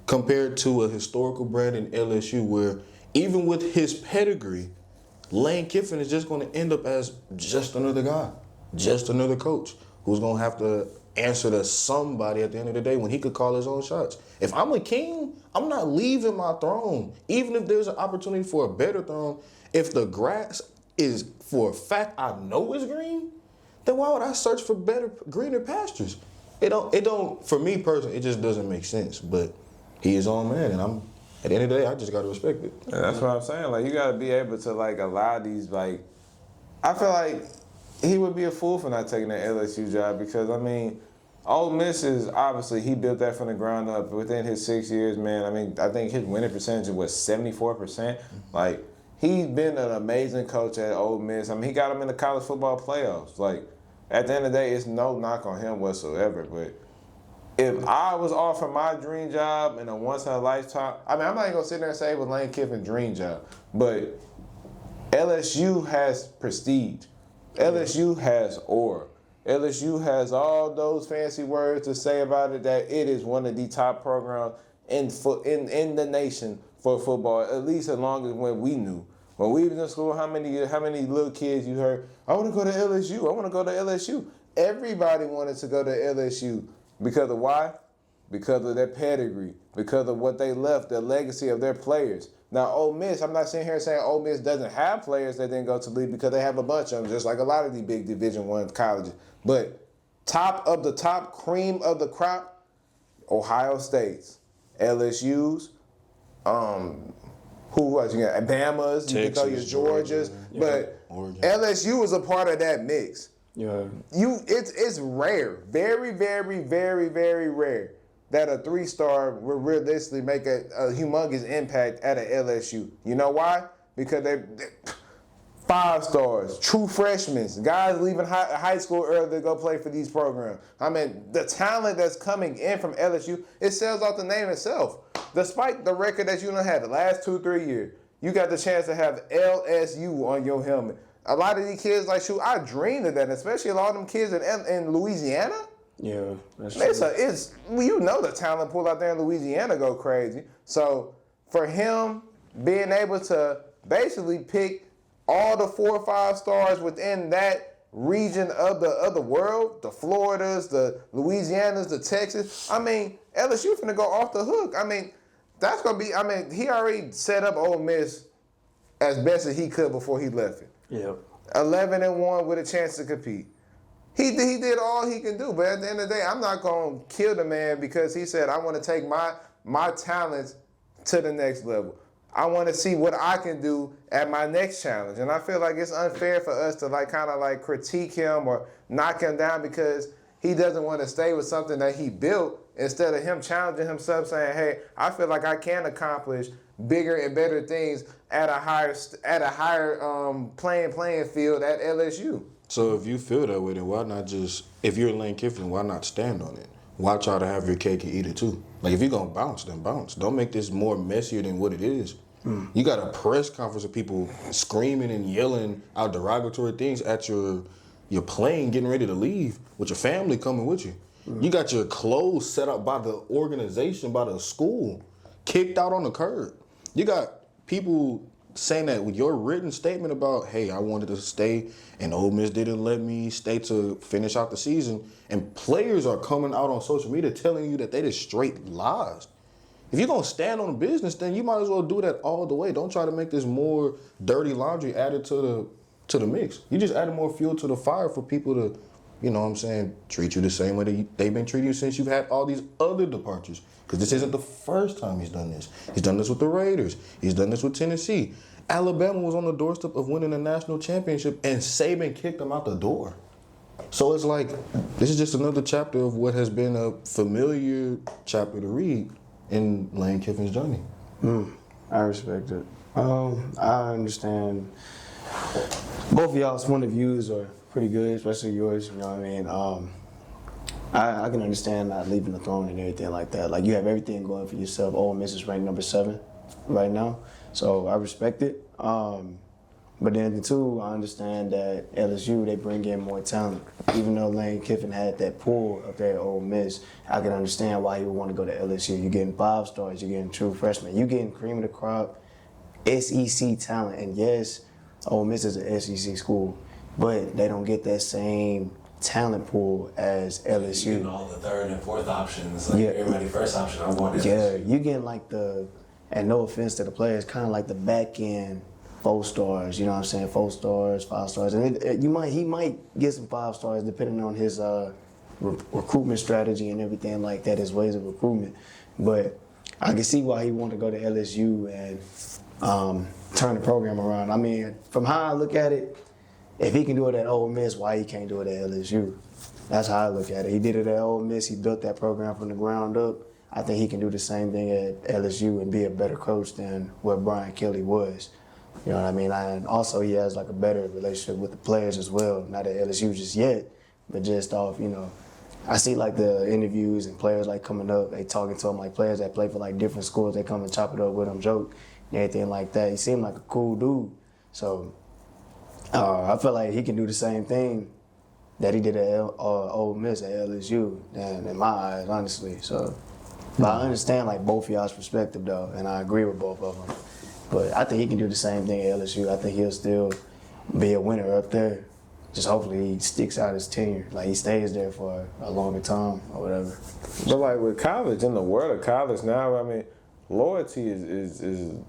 compared to a historical brand in LSU, where even with his pedigree, Lane Kiffin is just going to end up as just another guy, just another coach who's going to have to answer to somebody at the end of the day when he could call his own shots. If I'm a king, I'm not leaving my throne. Even if there's an opportunity for a better throne, if the grass is for a fact I know is green, then why would I search for better, greener pastures? It don't, for me personally, it just doesn't make sense. But he is on man, and at the end of the day, I just gotta respect it. Yeah, that's what I'm saying. Like, you gotta be able to like allow these, like, I feel like he would be a fool for not taking that LSU job because, I mean, Ole Miss is obviously, he built that from the ground up within his 6 years, man. I mean, I think his winning percentage was 74%. Like, he's been an amazing coach at Ole Miss. I mean, he got him in the college football playoffs. Like, at the end of the day, it's no knock on him whatsoever. But if I was offered my dream job in a once-in-a-lifetime, I mean, I'm not even going to sit there and say it was Lane Kiffin's dream job. But LSU has prestige. LSU has aura. LSU has all those fancy words to say about it that it is one of the top programs in the nation for football, at least as long as when we knew. When we was in school, how many little kids you heard, I want to go to LSU, I want to go to LSU. Everybody wanted to go to LSU because of why? Because of their pedigree, because of what they left, the legacy of their players. Now, Ole Miss, I'm not sitting here saying Ole Miss doesn't have players that didn't go to league because they have a bunch of them, just like a lot of these big Division I colleges. But top of the top, cream of the crop, Ohio State's, LSU's, who else you got? Bama's, you can throw your Georgias, but Oregon. LSU is a part of that mix. Yeah. It's rare, very, very, very, very rare that a 3-star will realistically make a humongous impact at a LSU. You know why? Because 5 stars, true freshmen, guys leaving high school early to go play for these programs. I mean, the talent that's coming in from LSU, it sells out the name itself. Despite the record that you done had the last 2-3 years, you got the chance to have LSU on your helmet. A lot of these kids, like, shoot, I dreamed of that, especially a lot of them kids in Louisiana. Yeah, that's It's true. you know the talent pool out there in Louisiana go crazy. So for him being able to basically pick all the 4 or 5 stars within that region of the world, the Floridas, the Louisianas, the Texas, I mean, LSU finna go off the hook. I mean, that's gonna be. I mean, he already set up Ole Miss as best as he could before he left it. Yeah. 11-1 with a chance to compete. He did all he can do, but at the end of the day, I'm not gonna kill the man because he said I want to take my talents to the next level. I want to see what I can do at my next challenge, and I feel like it's unfair for us to kind of critique him or knock him down because he doesn't want to stay with something that he built instead of him challenging himself, saying, "Hey, I feel like I can accomplish bigger and better things at a higher playing field at LSU." So if you feel that way, then why not just, if you're Lane Kiffin, why not stand on it? Why try to have your cake and eat it too? Like, if you're going to bounce, then bounce. Don't make this more messier than what it is. You got a press conference of people screaming and yelling out derogatory things at your plane getting ready to leave with your family coming with you. You got your clothes set up by the organization, by the school, kicked out on the curb. You got people saying that with your written statement about, hey, I wanted to stay and Ole Miss didn't let me stay to finish out the season, and players are coming out on social media telling you that they just straight lies. If you're going to stand on business, then you might as well do that all the way. Don't try to make this more dirty laundry added to the mix. You just added more fuel to the fire for people to, you know what I'm saying, treat you the same way they've been treating you since you've had all these other departures. Because this isn't the first time he's done this. He's done this with the Raiders. He's done this with Tennessee. Alabama was on the doorstep of winning a national championship, and Saban kicked them out the door. So it's like, this is just another chapter of what has been a familiar chapter to read in Lane Kiffin's journey. I respect it. I understand both of y'all's point of views are pretty good, especially yours, you know what I mean? I can understand not leaving the throne and everything like that. Like, you have everything going for yourself. Ole Miss is ranked number 7 right now, so I respect it. But then, too, I understand that LSU, they bring in more talent. Even though Lane Kiffin had that pull up there at Ole Miss, I can understand why he would want to go to LSU. You're getting 5 stars, you're getting true freshmen, you're getting cream of the crop, SEC talent. And yes, Ole Miss is an SEC school, but they don't get that same talent pool as LSU. You know, all the 3rd and 4th options, like Yeah. everybody first option. I wanted. Yeah, you getting like and no offense to the players, kind of like the back end 4 stars. You know what I'm saying? 4 stars, 5 stars, and he might get some 5 stars depending on his recruitment strategy and everything like that, his ways of recruitment. But I can see why he wanted to go to LSU and turn the program around. I mean, from how I look at it, if he can do it at Ole Miss, why he can't do it at LSU? That's how I look at it. He did it at Ole Miss. He built that program from the ground up. I think he can do the same thing at LSU and be a better coach than what Brian Kelly was. You know what I mean? And also, he has like a better relationship with the players as well. Not at LSU just yet, but just off, you know. I see like the interviews and players like coming up, they talking to him, like players that play for like different schools, they come and chop it up with him, joke, and everything like that. He seemed like a cool dude. So I feel like he can do the same thing that he did at Ole Miss at LSU, and in my eyes, honestly. So, but I understand like both of y'all's perspective though, and I agree with both of them. But I think he can do the same thing at LSU. I think he'll still be a winner up there. Just hopefully he sticks out his tenure, like he stays there for a longer time or whatever. But like with college, in the world of college now, I mean, loyalty is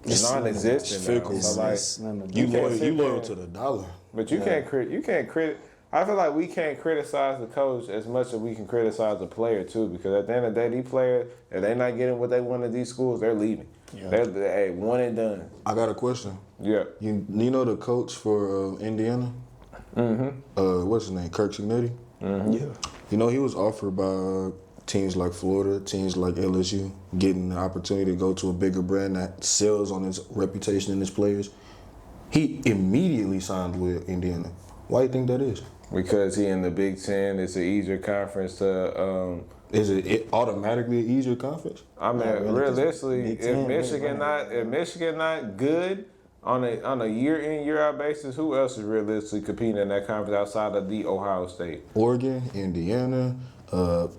non-existent now. So like, You can't sit loyal there- to the dollar. But you can't credit. I feel like we can't criticize the coach as much as we can criticize the player too, because at the end of the day, these players, if they're not getting what they want at these schools, they're leaving. Yeah. They're one and done. I got a question. Yeah. You know the coach for Indiana? Mm-hmm. What's his name? Kirk Cignetti? Mm-hmm. Yeah. You know, he was offered by teams like Florida, teams like LSU, getting the opportunity to go to a bigger brand that sells on its reputation and its players. he immediately signed with Indiana. Why do you think that is? Because he in the Big Ten, it's an easier conference to. Is it automatically an easier conference? I mean, Not really, 'cause realistically, Big if Ten, Michigan not good on a year in year out basis, who else is realistically competing in that conference outside of the Ohio State? Oregon, Indiana, the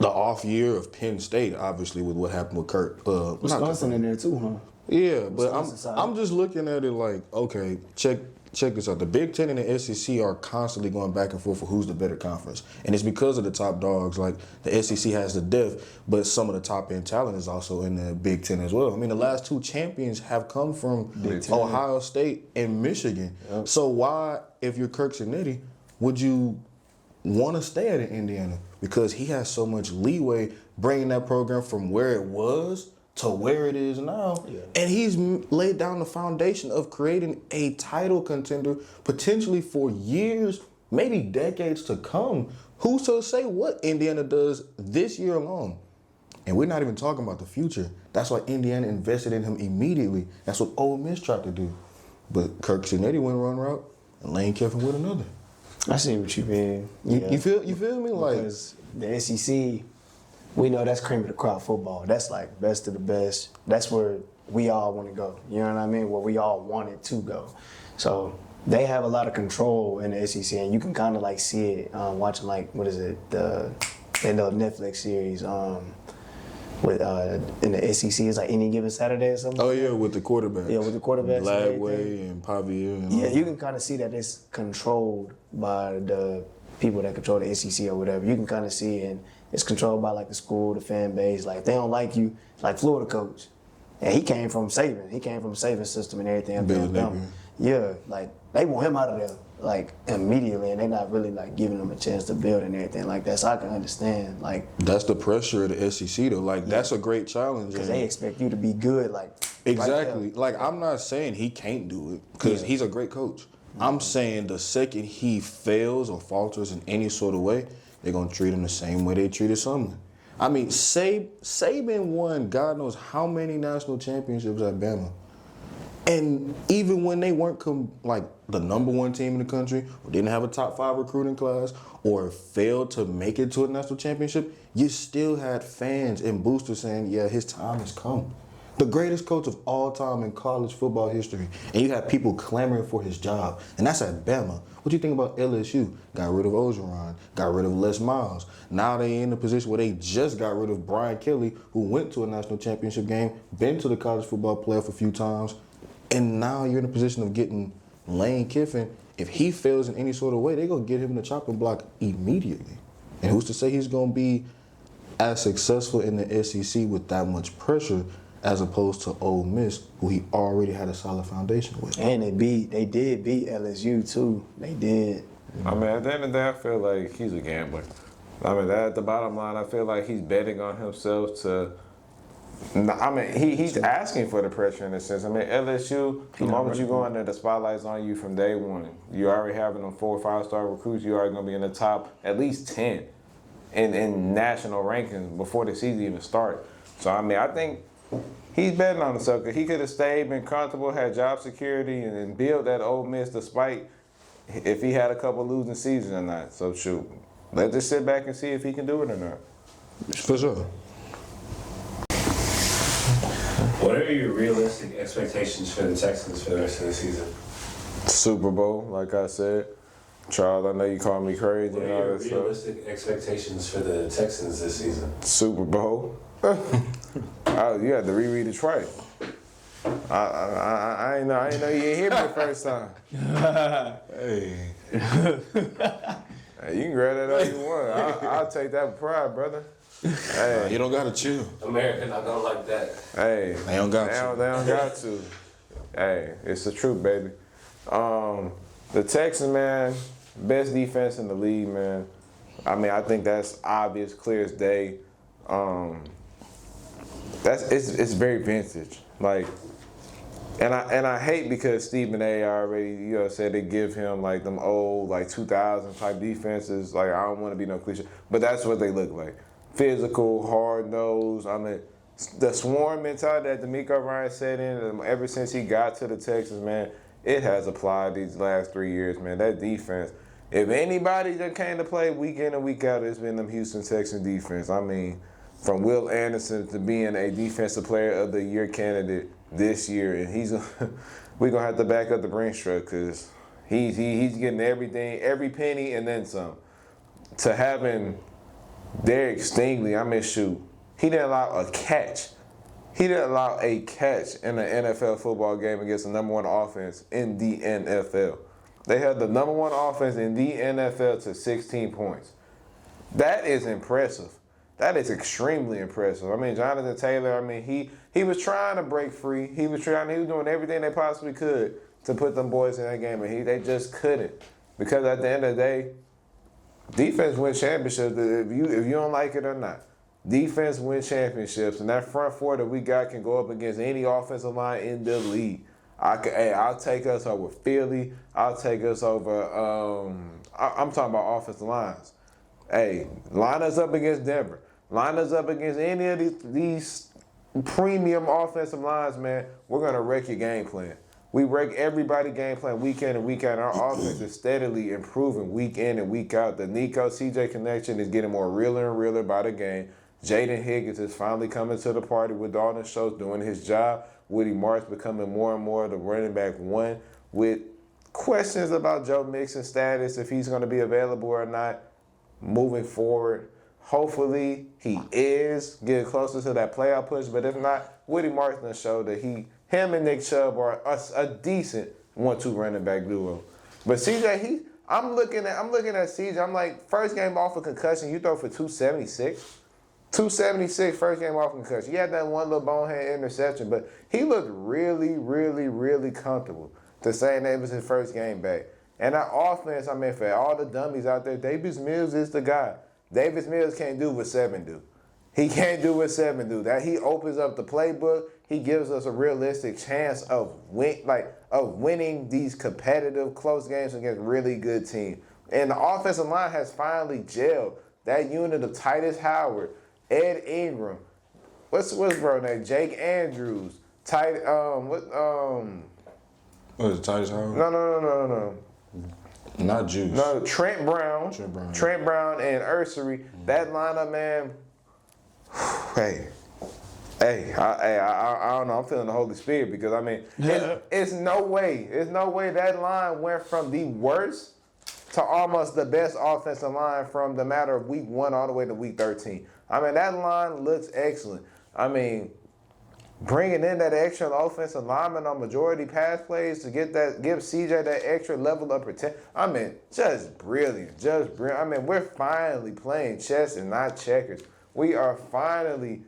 off year of Penn State, obviously with what happened with Kurt. Wisconsin in there too, huh? Yeah, but Wisconsin side. I'm just looking at it like, okay, check this out. The Big Ten and the SEC are constantly going back and forth for who's the better conference, and it's because of the top dogs. Like the SEC has the depth, but some of the top end talent is also in the Big Ten as well. I mean, the last two champions have come from Ohio State and Michigan. Yep. So why, if you're Kirk Cinetti, would you want to stay at Indiana? Because he has so much leeway bringing that program from where it was to where it is now. Yeah. And he's laid down the foundation of creating a title contender potentially for years, maybe decades to come. Who's to say what Indiana does this year alone? And we're not even talking about the future. That's why Indiana invested in him immediately. That's what Ole Miss tried to do. But Kirk Cinetti went one route and Lane Kiffin went another. I see what you mean. You feel me? Like, Because the SEC, we know that's cream of the crop football. That's like best of the best. That's where we all want to go. You know what I mean? Where we all wanted to go. So they have a lot of control in the SEC, and you can kind of like see it watching like what is it the Netflix series with in the SEC. It's like Any Given Saturday or something. oh yeah, with the quarterbacks. Yeah, with the quarterbacks and Lagway everything. and Pavia. And Yeah, all. you can kind of see that it's controlled by the people that control the SEC or whatever. You can kind of see, and it's controlled by like the school, the fan base. Like if they don't like you, like Florida coach, and he came from Saban. He came from Saban system and everything. up there Billy in Alabama. Napier. Yeah, like they want him out of there like immediately, and they're not really like giving him a chance to build and everything like that. So I can understand like That's the pressure of the SEC though. Like that's a great challenge. because and- they expect you to be good. Like Exactly. right there. Like I'm not saying he can't do it because he's a great coach. I'm saying the second he fails or falters in any sort of way, they're gonna treat him the same way they treated Sumlin. I mean, Saban won God knows how many national championships at Bama, and even when they weren't like the number one team in the country, or didn't have a top 5 recruiting class, or failed to make it to a national championship, you still had fans and boosters saying, "Yeah, his time has come." The greatest coach of all time in college football history. And you have people clamoring for his job. And that's at Bama. What do you think about LSU? Got rid of Ogeron, got rid of Les Miles. Now they in a position where they just got rid of Brian Kelly, who went to a national championship game, been to the college football playoff a few times. And now you're in a position of getting Lane Kiffin. If he fails in any sort of way, they're going to get him in the chopping block immediately. And who's to say he's going to be as successful in the SEC with that much pressure as opposed to Ole Miss, who he already had a solid foundation with. And they did beat LSU too. They did. I mean, at the end of the day, I feel like he's a gambler. I mean, at the bottom line, I feel like he's betting on himself to. I mean, he's asking for the pressure in a sense. I mean, LSU, the moment you go in there, the spotlight's on you from day one. You already having them 4 or 5-star recruits. You already gonna be in the top at least 10 in national rankings before the season even starts. So I mean, I think he's betting on himself because he could have stayed, been comfortable, had job security, and built that Ole Miss despite if he had a couple losing seasons or not. So shoot, let's just sit back and see if he can do it or not. For sure. What are your realistic expectations for the Texans for the rest of the season? Super Bowl, like I said. Charles, I know you call me crazy What and are all your that stuff. realistic expectations for the Texans this season? Super Bowl. Oh, you had to reread it twice. I ain't know you didn't hear me the first time. Hey. Hey, you can grab that all you want. I'll take that with pride, brother. Hey, You don't got to chill. America not gonna like that. hey. They don't got to. They don't got to. Hey, it's the truth, baby. The Texans, man, best defense in the league, man. I mean, I think that's obvious, clear as day. It's very vintage. Like, and I hate because Stephen A. already, said they give him like them old like 2000 type defenses. Like, I don't want to be no cliche, but that's what they look like. Physical, hard nosed. I mean, the swarm mentality that DeMeco Ryan set in ever since he got to the Texans, man. it has applied these last 3 years, man. That defense, if anybody that came to play week in and week out, it's been them Houston Texans defense. I mean, from Will Anderson to being a Defensive Player of the Year candidate this year, and we're going to have to back up the Brinstruck because he's getting everything, every penny and then some. To having Derek Stingley, I mean, shoot, he didn't allow a catch. He didn't allow a catch in an NFL football game against the number one offense in the NFL. They had the number one offense in the NFL to 16 points. That is impressive. That is extremely impressive. I mean, Jonathan Taylor, I mean, he was trying to break free. He was doing everything they possibly could to put them boys in that game, and they just couldn't. Because at the end of the day, defense wins championships if you don't like it or not. Defense wins championships, and that front four that we got can go up against any offensive line in the league. I'll take us over Philly. I'll take us over. I'm talking about offensive lines. Hey, line us up against Denver. Line us up against any of these premium offensive lines, man. We're gonna wreck your game plan. We wreck everybody's game plan week in and week out. Our offense is steadily improving week in and week out. The Nico CJ connection is getting more realer and realer by the game. Jaden Higgins is finally coming to the party with Dalton Schultz doing his job. Woody Marks becoming more and more the running back one with questions about Joe Mixon's status, if he's going to be available or not moving forward. Hopefully he is getting closer to that playoff push, but if not, Woody Marks done showed that him and Nick Chubb are a decent 1-2 running back duo. But CJ, I'm looking at CJ. I'm like, first game off of concussion, you throw for 276. 276 first game off concussion. He had that one little bonehead interception, but he looked really, really, really comfortable to say that it was his first game back. And that offense, I mean, for all the dummies out there, Davis Mills is the guy. Davis Mills can't do what 7 do. He can't do what 7 do. That he opens up the playbook. He gives us a realistic chance of winning these competitive close games against really good teams. And the offensive line has finally gelled. That unit of Titus Howard, Ed Ingram, what's bro name? Jake Andrews, What is it, Titus Howard? No. Not Juice. No, Trent Brown and Ursery. That lineup, man. Hey, I don't know. I'm feeling the Holy Spirit because I mean, it's no way that line went from the worst to almost the best offensive line from the matter of week 1 all the way to week 13. I mean, that line looks excellent. I mean, bringing in that extra offensive lineman on majority pass plays to give CJ that extra level of protection. I mean, just brilliant. I mean, we're finally playing chess and not checkers. We are finally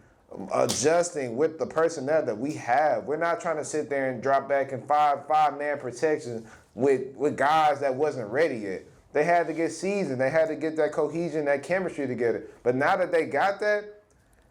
adjusting with the personnel that we have. We're not trying to sit there and drop back in five-man protection with guys that wasn't ready yet. They had to get seasoned. They had to get that cohesion, that chemistry together. But now that they got that,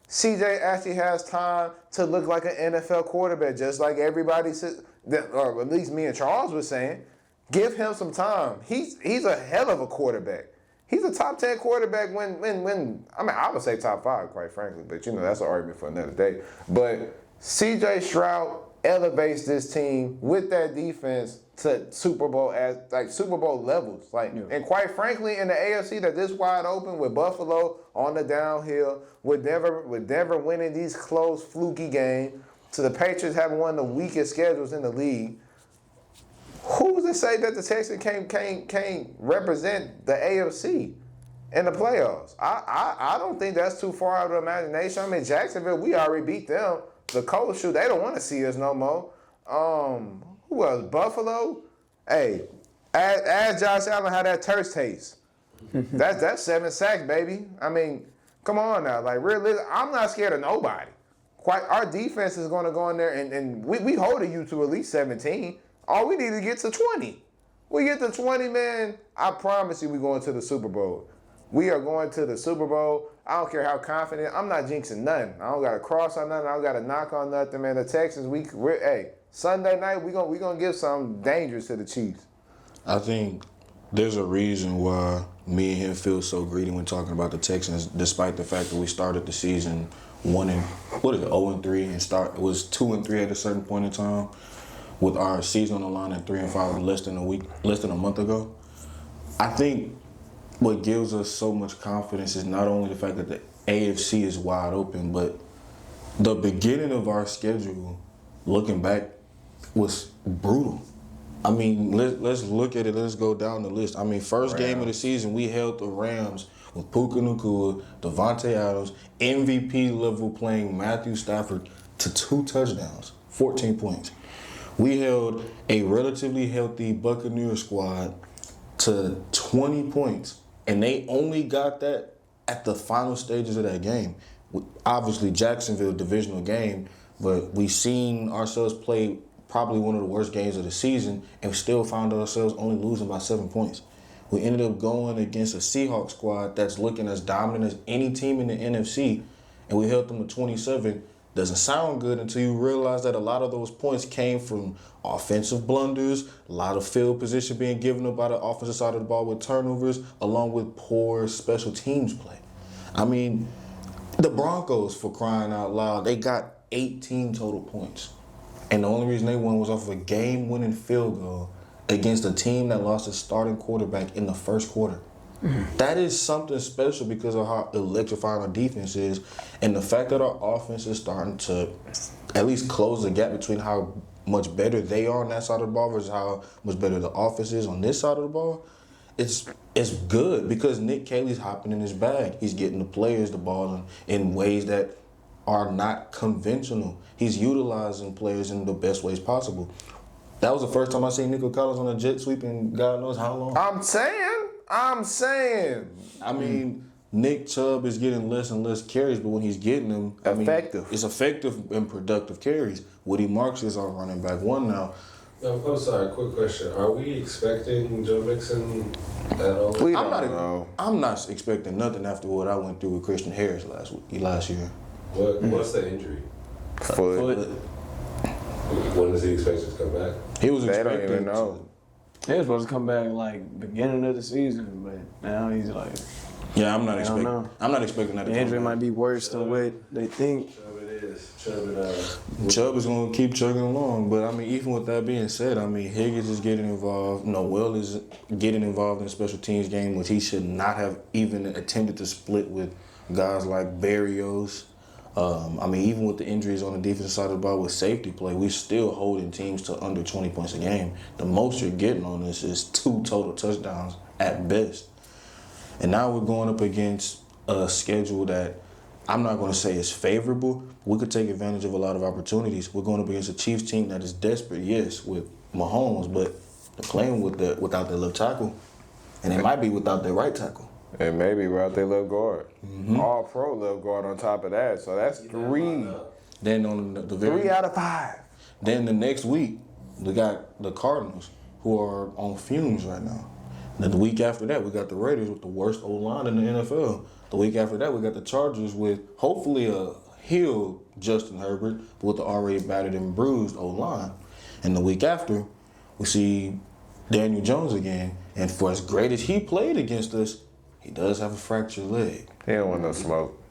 CJ actually has time to look like an NFL quarterback, just like everybody said, or at least me and Charles was saying. Give him some time. He's a hell of a quarterback. He's a top 10 quarterback when I mean, I would say top 5, quite frankly, but that's an argument for another day. But CJ Stroud elevates this team with that defense to Super Bowl levels. And quite frankly, in the AFC that this wide open with Buffalo on the downhill, with Denver winning these close, fluky games, to the Patriots having one of the weakest schedules in the league. Who's to say that the Texans can't represent the AFC in the playoffs? I don't think that's too far out of the imagination. I mean, Jacksonville, we already beat them. The Colts, shoot, they don't want to see us no more. Who else? Buffalo? Hey, ask Josh Allen how that turf tastes. That's 7 sacks, baby. I mean, come on now. Like, really, I'm not scared of nobody. Our defense is going to go in there, and we holding you to at least 17. All we need to get to 20. We get to 20, man, I promise you we're going to the Super Bowl. We are going to the Super Bowl. I don't care how confident. I'm not jinxing nothing. I don't got to cross on nothing. I don't got to knock on nothing, man. The Texans, Sunday night, we're gonna give something dangerous to the Chiefs. I think there's a reason why me and him feel so greedy when talking about the Texans, despite the fact that we started the season 0-3 and it was 2-3 at a certain point in time. with our season on the line at 3-5 less than a month ago. I think what gives us so much confidence is not only the fact that the AFC is wide open, but the beginning of our schedule, looking back, was brutal. I mean, let's look at it. Let's go down the list. I mean, first game of the season, we held the Rams with Puka Nacua, Devontae Adams, MVP level playing Matthew Stafford to 2 touchdowns, 14 points. We held a relatively healthy Buccaneers squad to 20 points, and they only got that at the final stages of that game. Obviously, Jacksonville divisional game, but we seen ourselves play probably one of the worst games of the season, and we still found ourselves only losing by 7 points. We ended up going against a Seahawks squad that's looking as dominant as any team in the NFC, and we held them to 27. Doesn't sound good until you realize that a lot of those points came from offensive blunders, a lot of field position being given up by the offensive side of the ball with turnovers, along with poor special teams play. I mean, the Broncos, for crying out loud, they got 18 total points. And the only reason they won was off of a game-winning field goal against a team that lost its starting quarterback in the first quarter. That is something special because of how electrifying our defense is, and the fact that our offense is starting to at least close the gap between how much better they are on that side of the ball versus how much better the offense is on this side of the ball. It's good because Nick Caley's hopping in his bag. He's getting the players the ball in ways that are not conventional. He's utilizing players in the best ways possible. That was the first time I seen Nico Collins on a jet sweep in God knows how long. I'm saying. I mean, Nick Chubb is getting less and less carries, but when he's getting them, Effective. It's effective and productive carries. Woody Marks is our running back one now. I'm sorry, quick question. Are we expecting Joe Mixon at all? We don't know. I'm not expecting nothing after what I went through with Christian Harris last year. What's the injury? Foot. When does he expect to come back? He was They don't expecting even know. He was supposed to come back like beginning of the season, but now he's like, Yeah, I'm not I don't expecting. know. I'm not expecting that. the injury might be worse than what they think. Chubb is going to keep chugging along, but I mean, even with that being said, I mean, Higgins is getting involved. Noel is getting involved in special teams game, which he should not have even attempted to split with guys like Barrios. I mean, even with the injuries on the defensive side of the ball with safety play, we're still holding teams to under 20 points a game. The most you're getting on this is 2 total touchdowns at best. And now we're going up against a schedule that I'm not going to say is favorable. We could take advantage of a lot of opportunities. We're going up against a Chiefs team that is desperate, yes, with Mahomes, but they're playing without their left tackle. And they might be without their right tackle. And maybe we're out there left guard. All pro left guard on top of that. So that's 3. Then on the very 3 out of 5. Then the next week, we got the Cardinals, who are on fumes right now. Then the week after that, we got the Raiders with the worst O-line in the NFL. The week after that, we got the Chargers with hopefully a healed Justin Herbert, but with the already battered and bruised O-line. And the week after, we see Daniel Jones again. And for as great as he played against us, he does have a fractured leg. He don't want no smoke.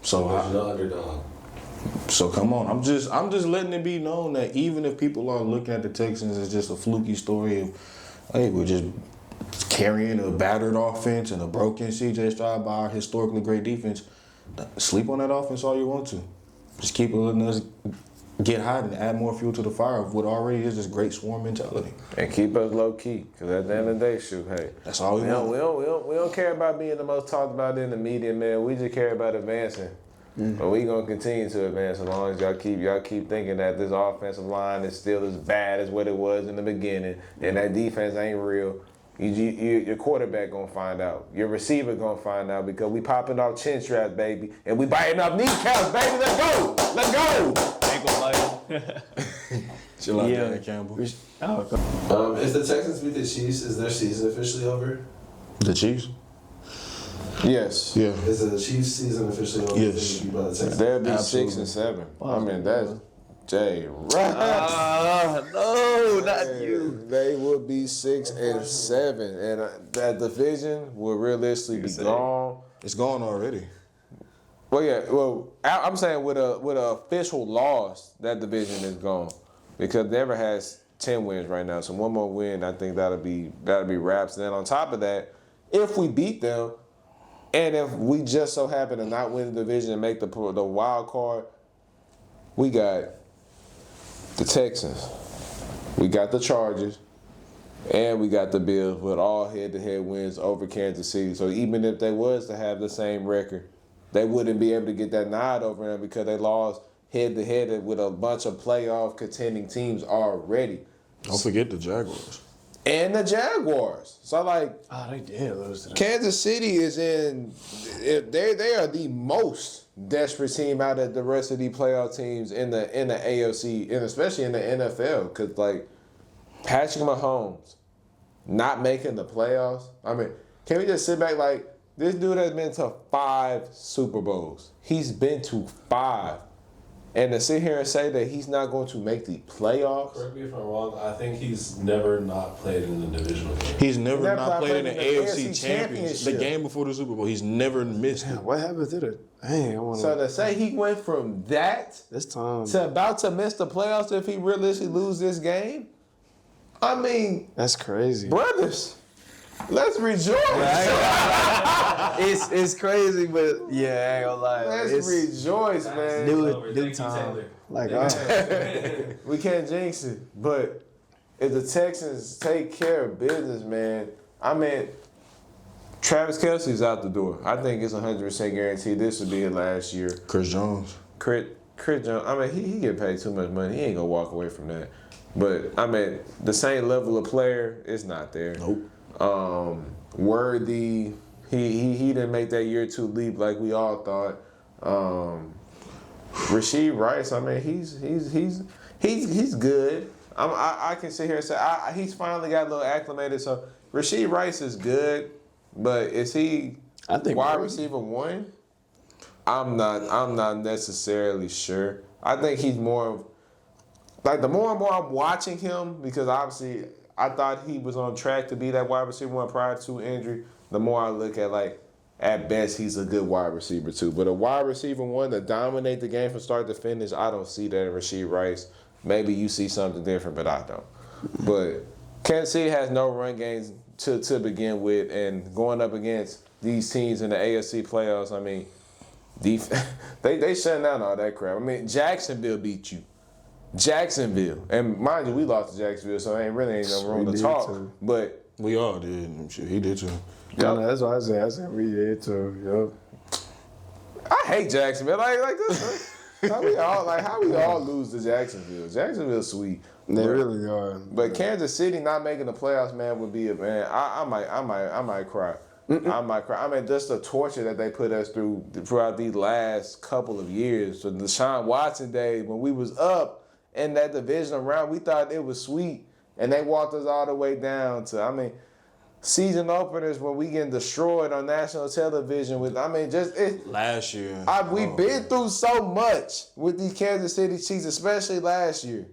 So There's no underdog. So come on, I'm just letting it be known that even if people are looking at the Texans as just a fluky story of, hey, we're just carrying a battered offense and a broken C.J. Stroud by our historically great defense, sleep on that offense all you want to. Just keep letting us get hot and add more fuel to the fire of what already is this great swarm mentality. And keep us low key, because at the end of the day, shoot, hey. That's all we want. We don't care about being the most talked about in the media, man. We just care about advancing. But we gonna continue to advance as long as y'all keep thinking that this offensive line is still as bad as what it was in the beginning, and that defense ain't real. Your quarterback gonna find out. Your receiver gonna find out because we popping off chin straps, baby, and we biting off kneecaps, baby. Let's go. Let's go. Chill out there, Campbell. If the Texans beat the Chiefs, is their season officially over? The Chiefs? Yes. Yeah. Is the Chiefs season officially over? Yes. If they beat by the Texans? They'll be Absolutely. 6 and 7. I mean, that's Jay. No, not you. They would be 6 and 7, and that division will realistically be gone. It's gone already. Well, yeah. Well, I'm saying with a official loss, that division is gone because Denver has 10 wins right now. So one more win, I think that'll be wraps. And then on top of that, if we beat them, and if we just so happen to not win the division and make the wild card, we got the Texans, we got the Chargers, and we got the Bills with all head-to-head wins over Kansas City. So even if they was to have the same record, they wouldn't be able to get that nod over them because they lost head-to-head with a bunch of playoff contending teams already. Don't forget the Jaguars. And the Jaguars. So, like, Oh, they did lose to them. Kansas City is in, they are the most desperate team out of the rest of the playoff teams in the AFC, and especially in the NFL. Because, like, Patrick Mahomes not making the playoffs. I mean, can we just sit back like, this dude has been to 5 Super Bowls. He's been to 5. And to sit here and say that he's not going to make the playoffs. Correct me if I'm wrong. I think he's never not played in the divisional game. He's never not played in the AFC AFC Championship. The game before the Super Bowl. He's never missed it. What happened to the? Dang, I want So to say he went from that this time. to about to miss the playoffs if he realistically lose this game, I mean, That's crazy. brothers, let's rejoice. It's crazy, but yeah, I ain't gonna lie. Let's It's rejoice, man. new time. Like, We can't jinx it, but if the Texans take care of business, man, I mean, Travis Kelce's out the door. I think it's 100% guaranteed this will be his last year. Chris Jones. Chris Jones, I mean, he get paid too much money. He ain't gonna walk away from that. But I mean, the same level of player is not there. Nope. Worthy, he didn't make that year 2 leap like we all thought. Rasheed Rice, I mean, he's good. I can sit here and say he's finally got a little acclimated. So Rasheed Rice is good, but is he I think wide Brady. receiver 1? I'm not necessarily sure. I think he's more of, like, the more and more I'm watching him, because obviously I thought he was on track to be that wide receiver 1 prior to injury, the more I look at, like, at best he's a good wide receiver 2. But a wide receiver 1 to dominate the game from start to finish, I don't see that in Rasheed Rice. Maybe you see something different, but I don't. But Kansas City has no run games to begin with, and going up against these teams in the AFC playoffs, I mean, they shutting down all that crap. I mean, Jacksonville beat you. Jacksonville. And mind you, we lost to Jacksonville, so ain't no room We to did talk. too. But We all did. I'm sure he did too. Yeah, that's what I said. I said we did too. I hate Jacksonville. Like this. How we all lose to Jacksonville? Jacksonville's sweet. They really are. But Kansas City not making the playoffs, man, would be a man. I might cry. I might cry. I mean, just the torture that they put us through throughout these last couple of years. So the Deshaun Watson days, when we was up in that divisional round, we thought it was sweet, and they walked us all the way down to, I mean, season openers when we getting destroyed on national television with, I mean, just it. Last year. We've been through so much with these Kansas City Chiefs, especially last year.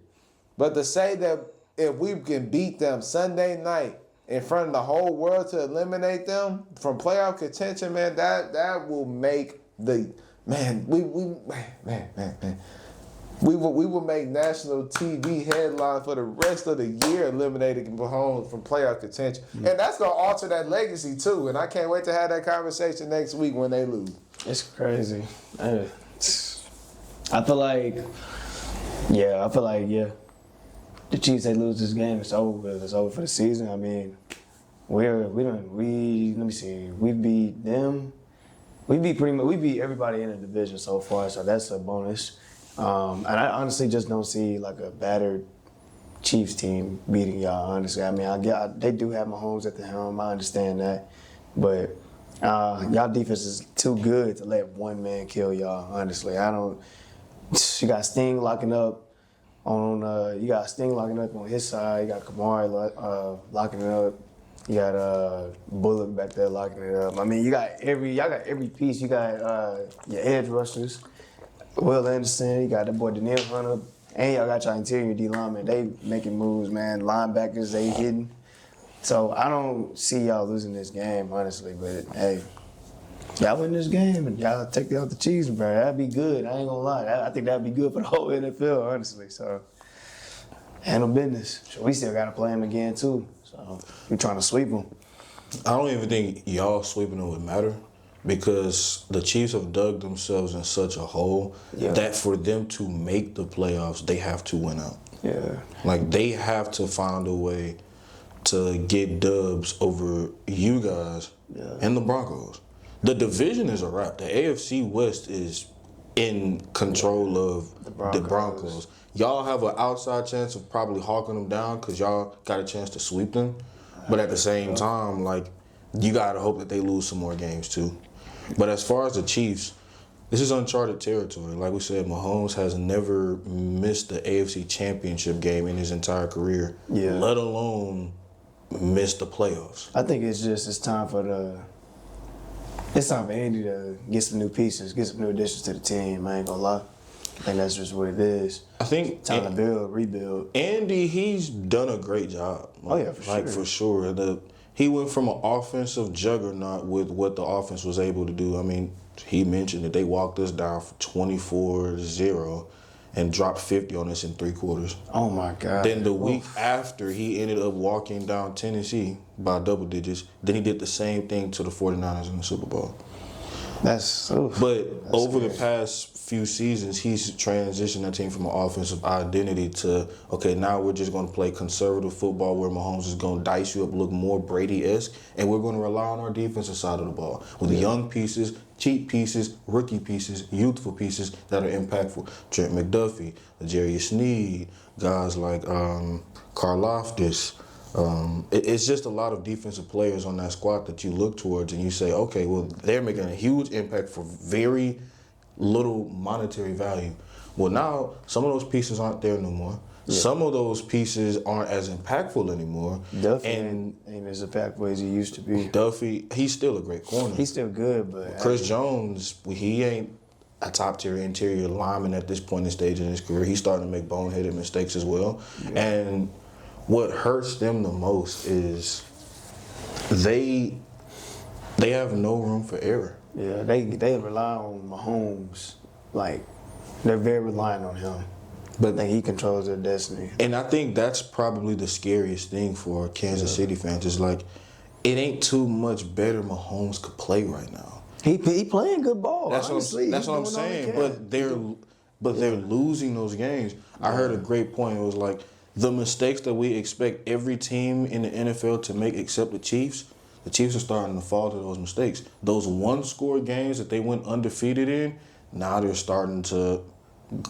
But to say that if we can beat them Sunday night in front of the whole world to eliminate them from playoff contention, man, that will make the we will make national TV headlines for the rest of the year, eliminating Mahomes from playoff contention, and that's gonna alter that legacy too. And I can't wait to have that conversation next week when they lose. It's crazy. I feel like, the Chiefs, they lose this game, it's over. It's over for the season. I mean, we beat them. We beat everybody in the division so far, so that's a bonus. And I honestly just don't see like a battered Chiefs team beating y'all. Honestly, I mean, they do have Mahomes at the helm. I understand that, but y'all defense is too good to let one man kill y'all. Honestly, I don't. You got Sting locking up on. You got Sting locking up on his side. You got Kamara locking it up. You got Bullock back there locking it up. I mean, y'all got every piece. You got your edge rushers. Will Anderson, you got that boy Daniel Hunter, and y'all got your interior D lineman. They making moves, man. Linebackers, they hitting. So I don't see y'all losing this game, honestly. But hey, y'all win this game and y'all take out the Chiefs, bro. That'd be good. I ain't gonna lie. I think that'd be good for the whole NFL, honestly. So handle business. So we still got to play them again, too. So we trying to sweep them. I don't even think y'all sweeping them would matter because the Chiefs have dug themselves in such a hole that for them to make the playoffs, they have to win out. Yeah. Like, they have to find a way to get dubs over you guys and the Broncos. The division is a wrap. The AFC West is in control of the Broncos. Y'all have an outside chance of probably hawking them down because y'all got a chance to sweep them. But at the same time, like, you got to hope that they lose some more games too. But as far as the Chiefs, this is uncharted territory. Like we said, Mahomes has never missed the AFC Championship game in his entire career, let alone miss the playoffs. I think it's time for Andy to get some new pieces, get some new additions to the team. I ain't gonna lie. I think that's just what it is. I think time to rebuild. Andy, he's done a great job. For sure. He went from an offensive juggernaut with what the offense was able to do. I mean, he mentioned that they walked us down for 24-0 and dropped 50 on us in 3 quarters. Oh, my God. Then the week after, he ended up walking down Tennessee by double digits. Then he did the same thing to the 49ers in the Super Bowl. That's over the past few seasons, he's transitioned that team from an offensive identity to, okay, now we're just going to play conservative football where Mahomes is going to dice you up, look more Brady-esque, and we're going to rely on our defensive side of the ball with young pieces, cheap pieces, rookie pieces, youthful pieces that are impactful. Trent McDuffie, Jarius Sneed, guys like Karlaftis. It's just a lot of defensive players on that squad that you look towards and you say, okay, well, they're making a huge impact for very little monetary value. Well, now some of those pieces aren't there no more. Yeah. Some of those pieces aren't as impactful anymore. Duffy ain't as impactful as he used to be. Duffy, he's still a great corner. He's still good, but Chris Jones, he ain't a top-tier interior lineman at this point in stage in his career. He's starting to make boneheaded mistakes as well. Yeah. And what hurts them the most is they have no room for error. Yeah, they rely on Mahomes. Like, they're very reliant on him. But I think he controls their destiny. And I think that's probably the scariest thing for Kansas City fans is like, it ain't too much better Mahomes could play right now. He playing good ball. That's honestly. What I'm saying. But they're losing those games. I heard a great point. It was like, the mistakes that we expect every team in the NFL to make except the Chiefs are starting to fall to those mistakes. Those one-score games that they went undefeated in, now they're starting to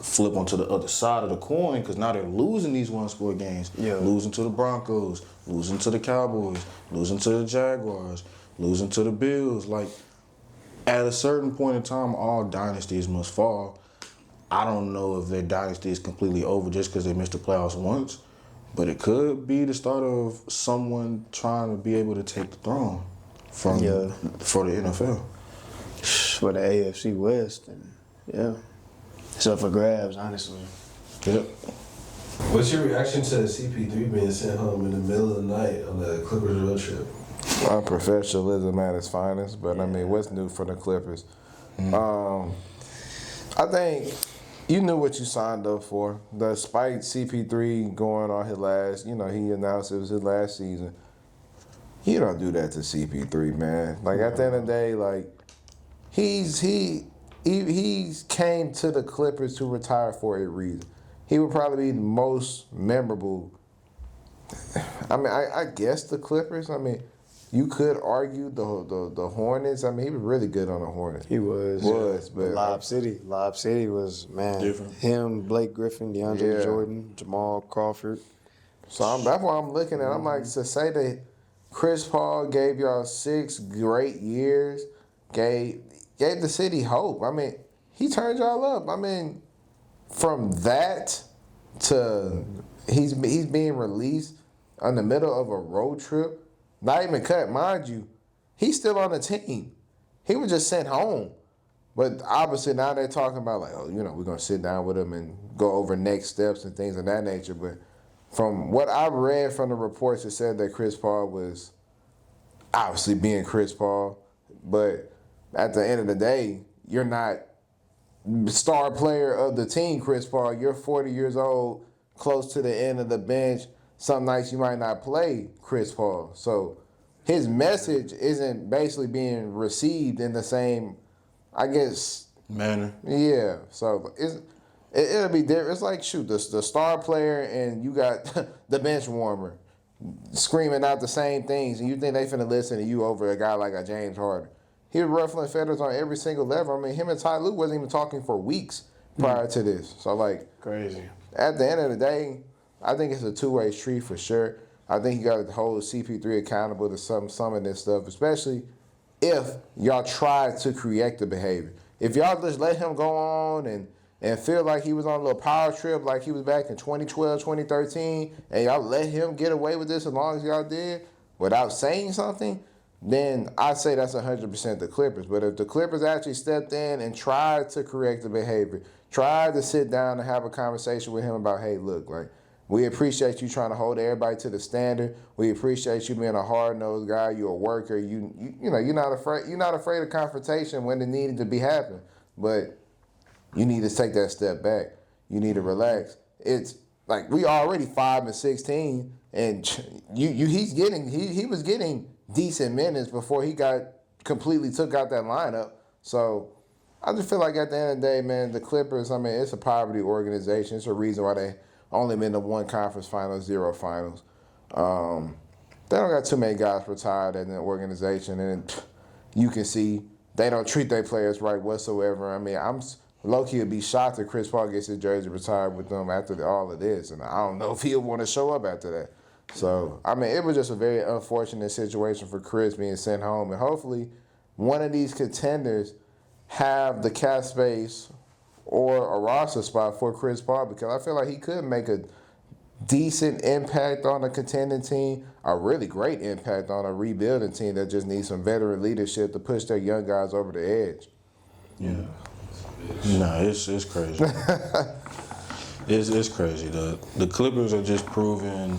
flip onto the other side of the coin because now they're losing these one-score games. Yeah. Losing to the Broncos, losing to the Cowboys, losing to the Jaguars, losing to the Bills. Like, at a certain point in time, all dynasties must fall. I don't know if their dynasty is completely over just because they missed the playoffs once, but it could be the start of someone trying to be able to take the throne for the NFL. For the AFC West, and it's up for grabs, honestly. Yep. What's your reaction to CP3 being sent home in the middle of the night on the Clippers road trip? Professionalism at its finest, but I mean, what's new for the Clippers? I think you knew what you signed up for. Despite CP3 going on his last, he announced it was his last season. You don't do that to CP3, man. Like, at the end of the day, like, he came to the Clippers to retire for a reason. He would probably be the most memorable. I mean, I guess the Clippers. I mean, you could argue the Hornets. I mean, he was really good on the Hornets. He was. But Lob City was, man. Different. Him, Blake Griffin, DeAndre Jordan, Jamal Crawford. So that's what I'm looking at. I'm like, to say that Chris Paul gave y'all 6 great years, gave the city hope. I mean, he turned y'all up. I mean, from that to he's being released in the middle of a road trip. Not even cut, mind you. He's still on the team. He was just sent home. But obviously now they're talking about like, we're going to sit down with him and go over next steps and things of that nature. But from what I read from the reports, it said that Chris Paul was obviously being Chris Paul. But at the end of the day, you're not star player of the team, Chris Paul. You're 40 years old close to the end of the bench. Some nights you might not play Chris Paul. So his message isn't basically being received in the same, I guess, manner. yeah. So it'll be different. It's like, shoot, the star player and you got the bench warmer screaming out the same things, and you think they finna listen to you over a guy like a James Harden. He was ruffling feathers on every single level. I mean, him and Ty Lue wasn't even talking for weeks prior to this. So, like, Crazy. at the end of the day, I think it's a two-way street for sure. I think you got to hold CP3 accountable to some of this stuff, especially if y'all try to correct the behavior. If y'all just let him go on and feel like he was on a little power trip like he was back in 2012, 2013, and y'all let him get away with this as long as y'all did without saying something, then I'd say that's 100% the Clippers. But if the Clippers actually stepped in and tried to correct the behavior, tried to sit down and have a conversation with him about, hey, look, like, we appreciate you trying to hold everybody to the standard. We appreciate you being a hard-nosed guy. You're a worker. You know, you're not afraid of confrontation when it needed to be happening. But you need to take that step back. You need to relax. It's like we already 5-16, and he was getting decent minutes before he got completely took out that lineup. So I just feel like at the end of the day, man, the Clippers, I mean, it's a poverty organization. It's a reason why they only been to one conference finals, 0 finals. They don't got too many guys retired in the organization, and you can see they don't treat their players right whatsoever. I mean, I'm low-key would be shocked if Chris Paul gets his jersey retired with them after all of this, and I don't know if he'll want to show up after that. So, I mean, it was just a very unfortunate situation for Chris being sent home, and hopefully one of these contenders have the cap space or a roster spot for Chris Paul, because I feel like he could make a decent impact on a contending team, a really great impact on a rebuilding team that just needs some veteran leadership to push their young guys over the edge. Yeah. No, it's crazy. it's crazy. The Clippers are just proving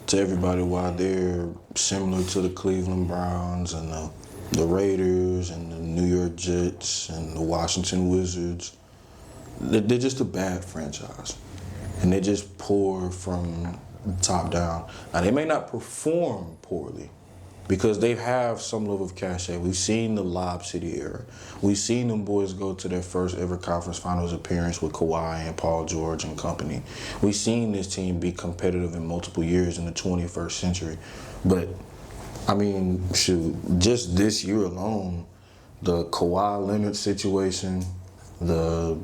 to everybody why they're similar to the Cleveland Browns and the Raiders and the New York Jets and the Washington Wizards. They're just a bad franchise, and they just pour from top down. Now, they may not perform poorly because they have some level of cachet. We've seen the Lob City era. We've seen them boys go to their first ever conference finals appearance with Kawhi and Paul George and company. We've seen this team be competitive in multiple years in the 21st century. But, I mean, shoot, just this year alone, the Kawhi Leonard situation, the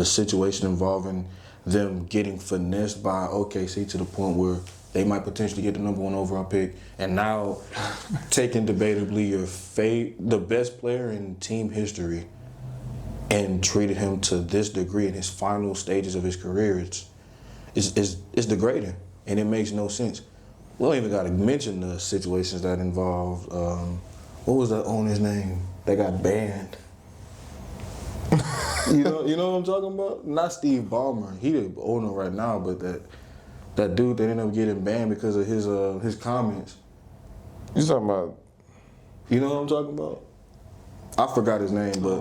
situation involving them getting finessed by OKC to the point where they might potentially get the number 1 overall pick, and now taking debatably the best player in team history and treated him to this degree in his final stages of his career, it's degrading, and it makes no sense. We don't even got to mention the situations that involved, what was that owner's name that got banned? You know what I'm talking about? Not Steve Ballmer. He the owner right now, but that dude that ended up getting banned because of his comments. You talking about? You know what I'm talking about? I forgot his name, but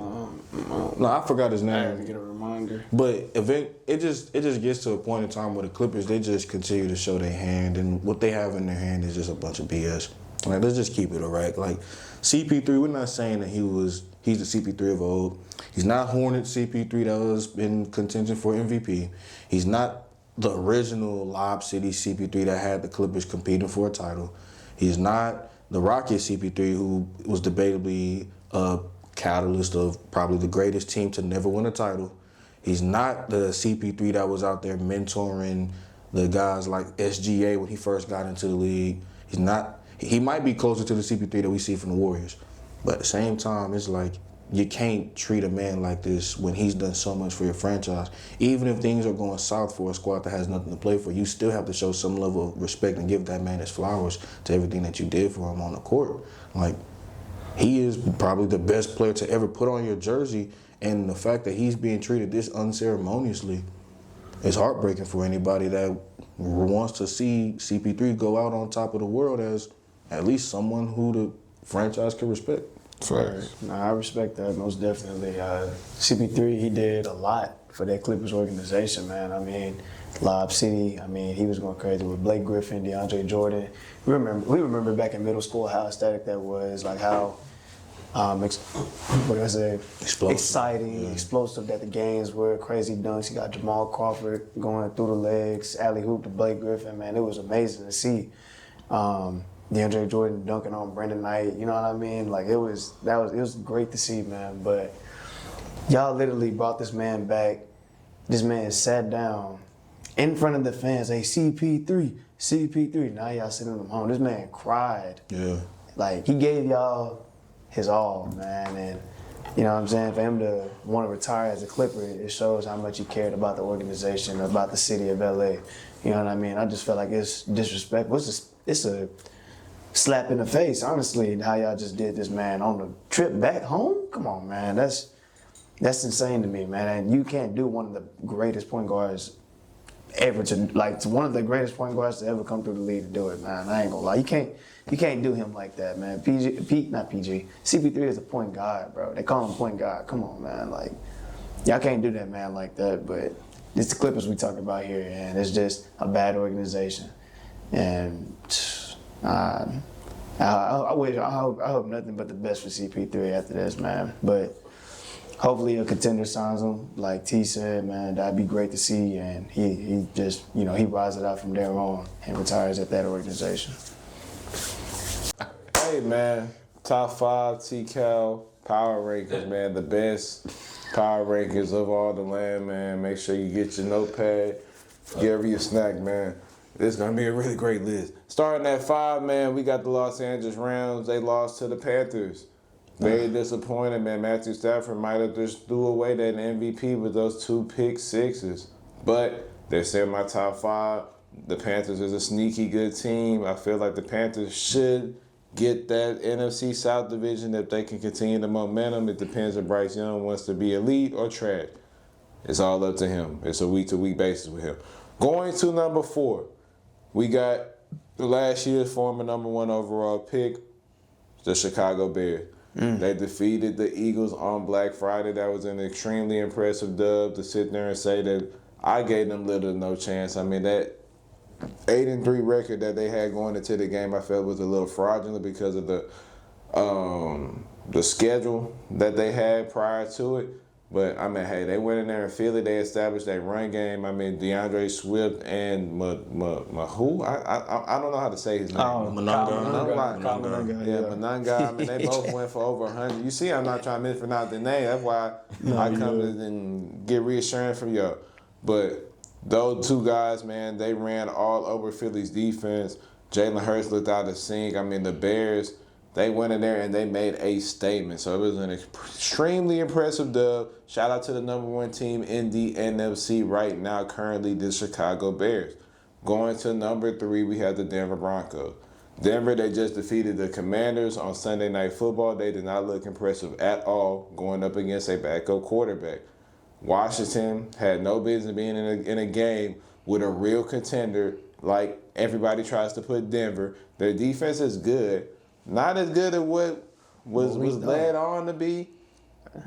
no, I forgot his I have to name. get a reminder. But it just gets to a point in time where the Clippers, they just continue to show their hand, and what they have in their hand is just a bunch of BS. Like, let's just keep it a rack. Like, CP3, we're not saying that he's the CP3 of old. He's not Hornet CP3 that was in contention for MVP. He's not the original Lob City CP3 that had the Clippers competing for a title. He's not the Rocket CP3 who was debatably a catalyst of probably the greatest team to never win a title. He's not the CP3 that was out there mentoring the guys like SGA when he first got into the league. He's not. He might be closer to the CP3 that we see from the Warriors. But at the same time, it's like you can't treat a man like this when he's done so much for your franchise. Even if things are going south for a squad that has nothing to play for, you still have to show some level of respect and give that man his flowers to everything that you did for him on the court. Like, he is probably the best player to ever put on your jersey, and the fact that he's being treated this unceremoniously is heartbreaking for anybody that wants to see CP3 go out on top of the world as at least someone who the franchise can respect. Right. No, I respect that most definitely. CP3, he did a lot for that Clippers organization, man. I mean, Lob City. I mean, he was going crazy with Blake Griffin, DeAndre Jordan. We remember back in middle school how ecstatic that was, like how exciting, explosive that the games were, crazy dunks. You got Jamal Crawford going through the legs, alley hoop to Blake Griffin. Man, it was amazing to see. DeAndre Jordan dunking on Brandon Knight. You know what I mean? Like it was great to see, man. But y'all literally brought this man back. This man sat down in front of the fans. Hey, CP3. Now y'all sending him home. This man cried. Yeah. Like he gave y'all his all, man. And you know what I'm saying? For him to want to retire as a Clipper, it shows how much he cared about the organization, about the city of LA. You know what I mean? I just felt like it's disrespectful. It's a slap in the face, honestly, how y'all just did this, man, on the trip back home. Come on, man. That's insane to me, man. And you can't do one of the greatest point guards ever one of the greatest point guards to ever come through the league to do it, man. I ain't gonna lie. You can't do him like that, man. CP3 is a point guard, bro. They call him point guard. Come on, man. Like, y'all can't do that, man, like that. But it's the Clippers we talking about here, and it's just a bad organization. And I hope nothing but the best for CP3 after this, man. But hopefully a contender signs him, like T said, man. That'd be great to see, and he just, you know, he rises out from there on and retires at that organization. Hey, man, top 5 T-Cal power rankings, man. The best power rankings of all the land, man. Make sure you get your notepad, get over your snack, man. This is going to be a really great list. Starting at 5, man, we got the Los Angeles Rams. They lost to the Panthers. Very disappointed, man. Matthew Stafford might have just threw away that MVP with those 2 pick sixes. But they're still my top 5. The Panthers is a sneaky good team. I feel like the Panthers should get that NFC South division if they can continue the momentum. It depends if Bryce Young wants to be elite or trash. It's all up to him. It's a week-to-week basis with him. Going to number 4. We got last year's former number 1 overall pick, the Chicago Bears. They defeated the Eagles on Black Friday. That was an extremely impressive dub to sit there and say that I gave them little to no chance. I mean, that 8-3 record that they had going into the game, I felt was a little fraudulent because of the schedule that they had prior to it. But, I mean, hey, they went in there and Philly. They established that run game. I mean, DeAndre Swift and who? I don't know how to say his name. Mananga. Yeah, Mananga. I mean, they both went for over 100. You see, I'm not trying to mispronounce the name. That's why I come and get reassurance from y'all. But those 2 guys, man, they ran all over Philly's defense. Jalen Hurts looked out of sync. I mean, the Bears, they went in there and they made a statement. So it was an extremely impressive dub. Shout out to the number 1 team in the NFC right now, currently the Chicago Bears. Going to number 3, we have the Denver Broncos. Denver, they just defeated the Commanders on Sunday Night Football. They did not look impressive at all going up against a backup quarterback. Washington had no business being in a game with a real contender like everybody tries to put Denver. Their defense is good. Not as good as what was led on to be,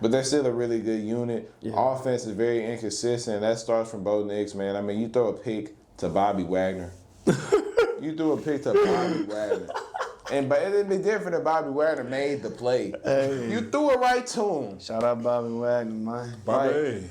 but they're still a really good unit. Yeah. Offense is very inconsistent. That starts from Bo Nix, man. I mean, you throw a pick to Bobby Wagner. You threw a pick to Bobby Wagner. But it'd be different if Bobby Wagner made the play. Hey. You threw it right to him. Shout out Bobby Wagner, man. Bobby.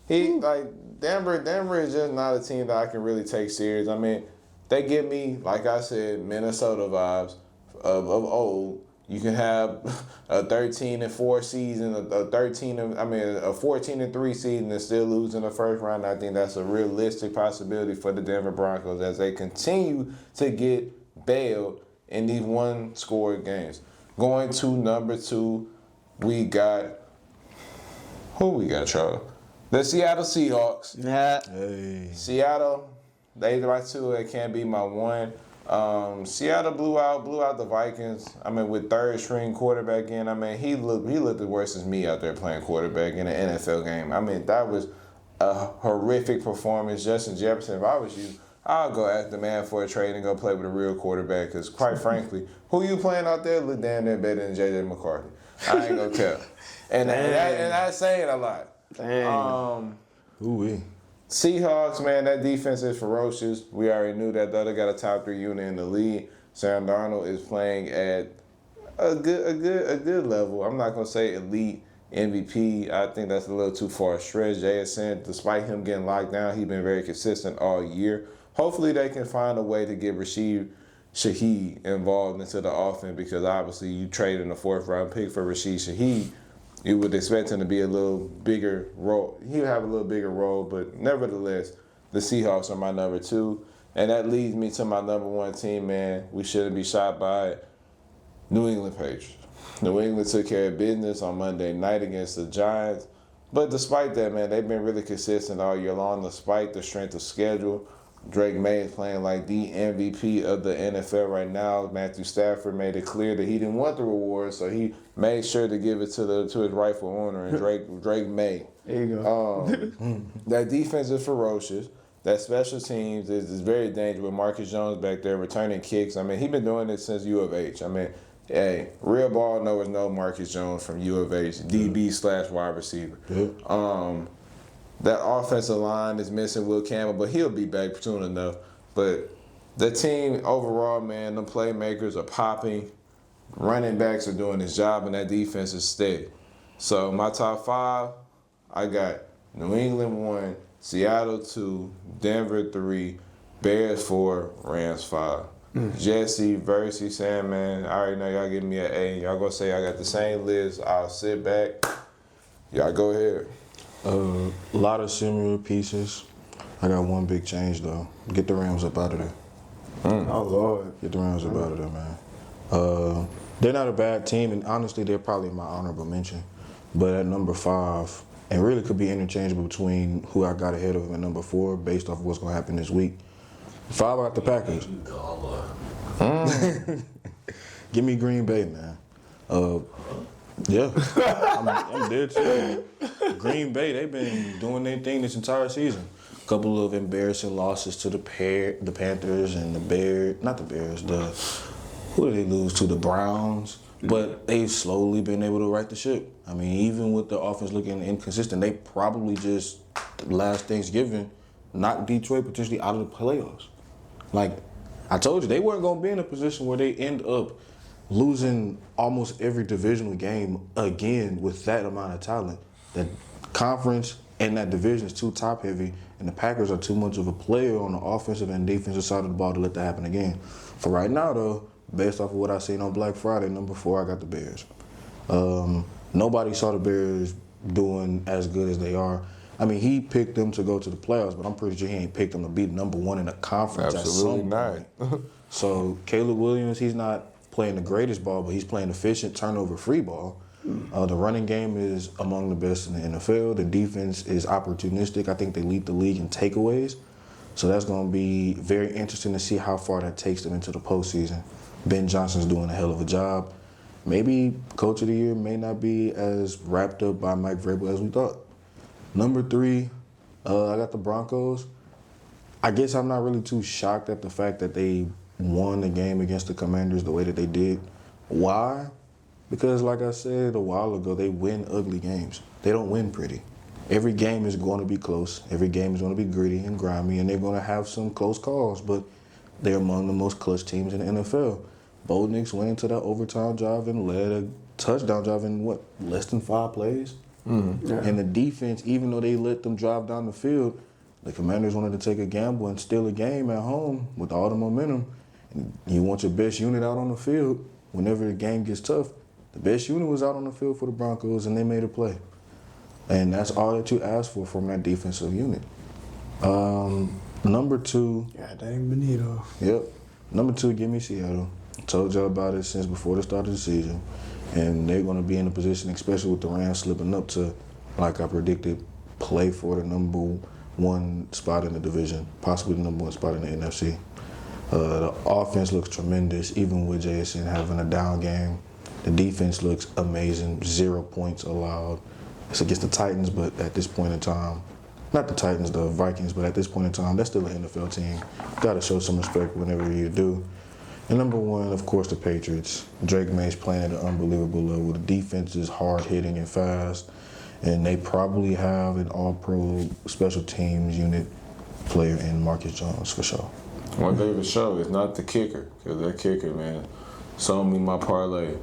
Denver is just not a team that I can really take serious. I mean, they give me, like I said, Minnesota vibes of old. You can have a 13-4 season, a 14-3 season and still lose in the first round. I think that's a realistic possibility for the Denver Broncos as they continue to get bailed in these one-score games. Going to number 2, we got Charles? The Seattle Seahawks. Yeah. Hey. Seattle, they right to it. Can't be my 1. Seattle blew out the Vikings. I mean, with 3rd-string quarterback in. I mean, he looked the worst as me out there playing quarterback in an NFL game. I mean, that was a horrific performance. Justin Jefferson, if I was you, I'll go ask the man for a trade and go play with a real quarterback. Because quite frankly, who you playing out there look damn near better than J.J. McCarthy. I ain't gonna tell. And that's saying a lot. Dang. Ooh-wee. Seahawks, man, that defense is ferocious. We already knew that. Though they got a top 3 unit in the league. Sam Darnold is playing at a good level. I'm not gonna say elite MVP. I think that's a little too far a stretch. JSN, despite him getting locked down, he's been very consistent all year. Hopefully they can find a way to get Rashid Shaheed involved into the offense, because obviously you traded a 4th-round pick for Rashid Shaheed. You would expect him to be a little bigger role. He would have a little bigger role, but nevertheless, the Seahawks are my number 2. And that leads me to my number 1 team, man. We shouldn't be shocked by it. New England Patriots. New England took care of business on Monday night against the Giants. But despite that, man, they've been really consistent all year long, despite the strength of schedule. Drake May is playing like the MVP of the NFL right now. Matthew Stafford made it clear that he didn't want the reward, so he made sure to give it to his rightful owner, and Drake May. There you go. That defense is ferocious. That special teams is very dangerous with Marcus Jones back there returning kicks. I mean, he's been doing it since U of H. I mean, hey, real ball knowers know Marcus Jones from U of H, DB/wide receiver. Yeah. That offensive line is missing Will Campbell, but he'll be back soon enough. But the team overall, man, the playmakers are popping. Running backs are doing his job, and that defense is steady. So my top 5, I got New England 1, Seattle 2, Denver 3, Bears 4, Rams 5. Jesse versus Sandman. I already know y'all giving me an A. Y'all gonna say I got the same list. I'll sit back. Y'all go ahead. A lot of similar pieces. I got one big change though. Get the Rams up out of there. Oh, Lord. Get the Rams up out of there, man. They're not a bad team, and honestly, they're probably my honorable mention. But at number 5, and really could be interchangeable between who I got ahead of them at number 4 based off of what's going to happen this week. 5, I got the Packers. Give me Green Bay, man. Yeah, I'm dead serious. Green Bay, they've been doing their thing this entire season. A couple of embarrassing losses to the Panthers and the Bears. Not the Bears. Who did they lose to? The Browns. But they've slowly been able to right the ship. I mean, even with the offense looking inconsistent, they probably just last Thanksgiving knocked Detroit potentially out of the playoffs. Like I told you, they weren't going to be in a position where they end up losing almost every divisional game again with that amount of talent. The conference and that division is too top heavy, and the Packers are too much of a player on the offensive and defensive side of the ball to let that happen again. For right now, though, based off of what I seen on Black Friday, number 4, I got the Bears. Nobody saw the Bears doing as good as they are. I mean, he picked them to go to the playoffs, but I'm pretty sure he ain't picked them to be number 1 in the conference. Absolutely not. So Caleb Williams, he's not playing the greatest ball, but he's playing efficient, turnover-free ball. The running game is among the best in the NFL. The defense is opportunistic. I think they lead the league in takeaways. So that's going to be very interesting to see how far that takes them into the postseason. Ben Johnson's doing a hell of a job. Maybe Coach of the Year may not be as wrapped up by Mike Vrabel as we thought. Number 3, I got the Broncos. I guess I'm not really too shocked at the fact that they won the game against the Commanders the way that they did. Why? Because like I said a while ago, they win ugly games. They don't win pretty. Every game is going to be close. Every game is going to be gritty and grimy, and they're going to have some close calls, but they're among the most clutch teams in the NFL. Bo Nix went into that overtime drive and led a touchdown drive in, less than 5 plays? Yeah. And the defense, even though they let them drive down the field, the Commanders wanted to take a gamble and steal a game at home with all the momentum. And you want your best unit out on the field whenever the game gets tough. The best unit was out on the field for the Broncos, and they made a play. And that's all that you ask for from that defensive unit. Number 2. God dang Benito. Yep. Number 2, give me Seattle. Told y'all about it since before the start of the season. And they're going to be in a position, especially with the Rams slipping up to, like I predicted, play for the number 1 spot in the division, possibly the number 1 spot in the NFC. The offense looks tremendous, even with JSN having a down game. The defense looks amazing, 0 points allowed. It's against the Titans, but at this point in time, not the Titans, the Vikings, but at this point in time, that's still an NFL team. Got to show some respect whenever you do. And number 1, of course, the Patriots. Drake May's playing at an unbelievable level. The defense is hard-hitting and fast. and they probably have an all-pro special teams unit player in Marcus Jones for sure. One thing for sure is not the kicker, because that kicker, man, sold me my parlay.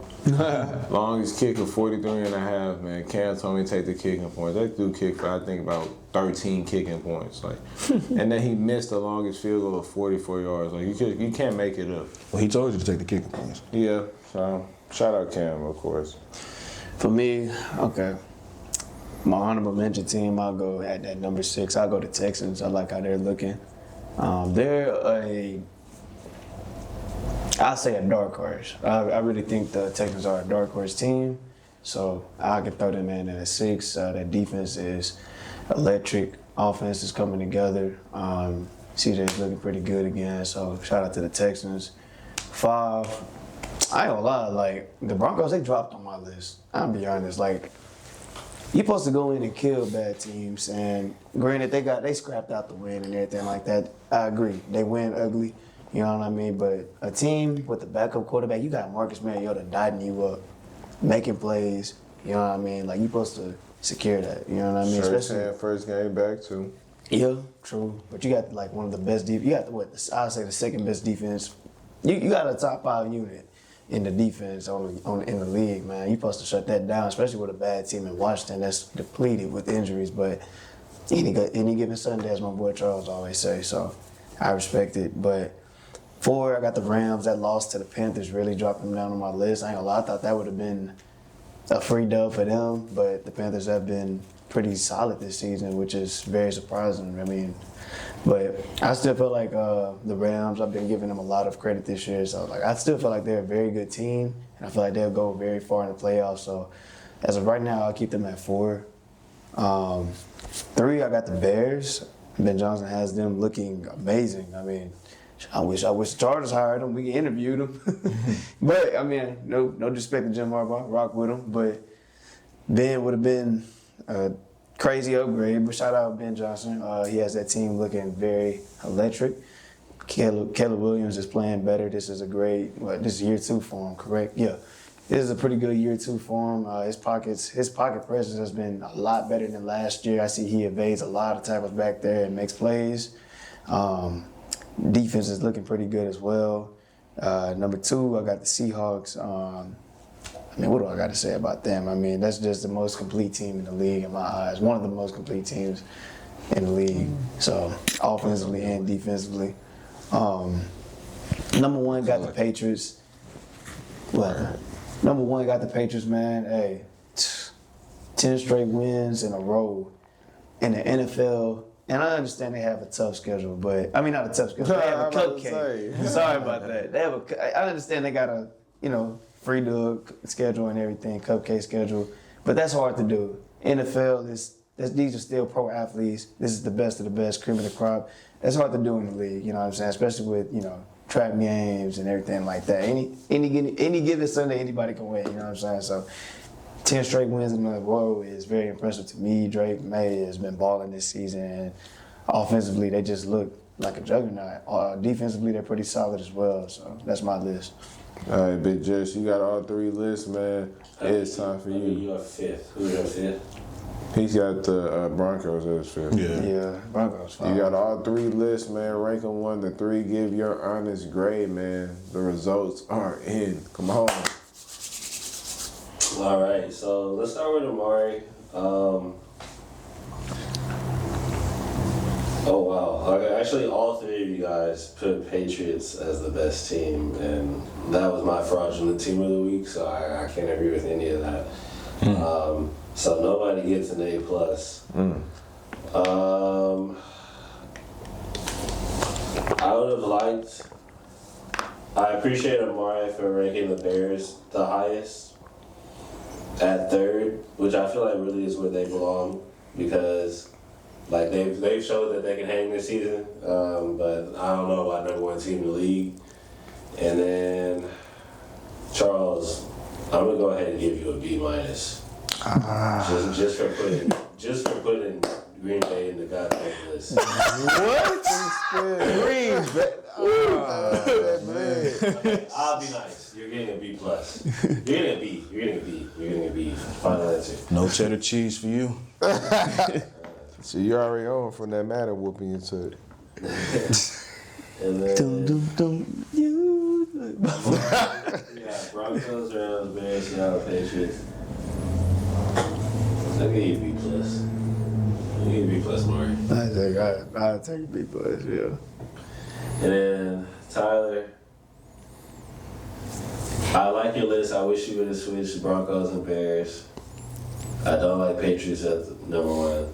Longest kicker, 43 and a half, man. Cam told me to take the kicking points. That dude kicked for, I think, about 13 kicking points. Like, and then he missed the longest field goal of 44 yards. Like, you can't make it up. Well, he told you to take the kicking points. Yeah, so shout out Cam, of course. For me, okay. My honorable mention team, I'll go at that number 6. I'll go to Texans. I like how they're looking. I'll say a dark horse. I really think the Texans are a dark horse team. So I can throw them in at a 6. That defense is electric. Offense is coming together. CJ's looking pretty good again. So shout out to the Texans. 5. I ain't gonna lie, like, the Broncos, they dropped on my list. I'll be honest, like, you're supposed to go in and kill bad teams, and granted, they scrapped out the win and everything like that. I agree. They win ugly, you know what I mean? But a team with a backup quarterback, you got Marcus Mariota dotting you up, making plays, you know what I mean? Like, you're supposed to secure that, you know what I mean? Especially first game back, too. Yeah, true. But you got, like, one of the best defense. You got, I'd say the second best defense. You got a top 5 unit in the defense in the league, man. You're supposed to shut that down, especially with a bad team in Washington that's depleted with injuries. But any given Sunday, as my boy Charles always say, so I respect it. But 4, I got the Rams. That loss to the Panthers really dropped them down on my list. I ain't gonna lie, I thought that would have been a free dub for them, but the Panthers have been pretty solid this season, which is very surprising. I mean, but I still feel like the Rams, I've been giving them a lot of credit this year. So, like, I still feel like they're a very good team, and I feel like they'll go very far in the playoffs. So, as of right now, I'll keep them at 4. 3, I got the Bears. Ben Johnson has them looking amazing. I mean, I wish the Chargers hired them. We interviewed them. But, I mean, no disrespect to Jim Harbaugh. Rock with him. But Ben would have been a crazy upgrade. But shout out Ben Johnson. He has that team looking very electric. Caleb Williams is playing better. This is this is year 2 for him, correct? Yeah. This is a pretty good year 2 for him. His pocket presence has been a lot better than last year. I see he evades a lot of tackles back there and makes plays. Defense is looking pretty good as well. Number 2, I got the Seahawks. I mean, what do I got to say about them? I mean, that's just the most complete team in the league in my eyes. One of the most complete teams in the league. So, offensively and defensively. Number 1 got the Patriots. What? Number 1 got the Patriots, man. Hey, 10 straight wins in a row in the NFL. And I understand they have a tough schedule, but I mean, not a tough schedule. They have a cupcake. Sorry about that. I understand they got a, free to schedule and everything, cupcake schedule, but that's hard to do. NFL these are still pro athletes. This is the best of the best, cream of the crop. That's hard to do in the league, you know what I'm saying? Especially with trap games and everything like that. Any given Sunday, anybody can win, you know what I'm saying? So 10 straight wins in a row is very impressive to me. Drake May has been balling this season. And offensively, they just look like a juggernaut. Defensively, they're pretty solid as well. So that's my list. All right, Big Jess, you got all 3 lists, man. It's time for you. You're 5th. Who's your 5th? He's got the Broncos as 5th. Yeah, Broncos. You got all 3 lists, man. Rank them 1 to 3. Give your honest grade, man. The results are in. Come on. All right, so let's start with Amari. Oh, wow. Okay, actually, all 3 of you guys put Patriots as the best team, and that was my fraudulent team of the week, so I can't agree with any of that. So nobody gets an A+. I would have liked... I appreciate Amari for ranking the Bears the highest at 3rd, which I feel like really is where they belong, because like they've showed that they can hang this season, but I don't know about number 1 team in the league. And then Charles, I'm gonna go ahead and give you a B-. Just for putting Green Bay in the goddamn list. What? Green Bay. Okay, I'll be nice. You're getting a B plus. You're getting a B. You're getting a B. You're getting a B. Final answer. No cheddar cheese for you. So you already on from that matter whooping you took. And then You. yeah, Broncos, Rams, Bears, Seattle, Patriots. I'll give you a B plus. I'll give you a B plus, Maury. I take a B plus, yeah. And then Tyler. I like your list. I wish you would have switched Broncos and Bears. I don't like Patriots at number 1.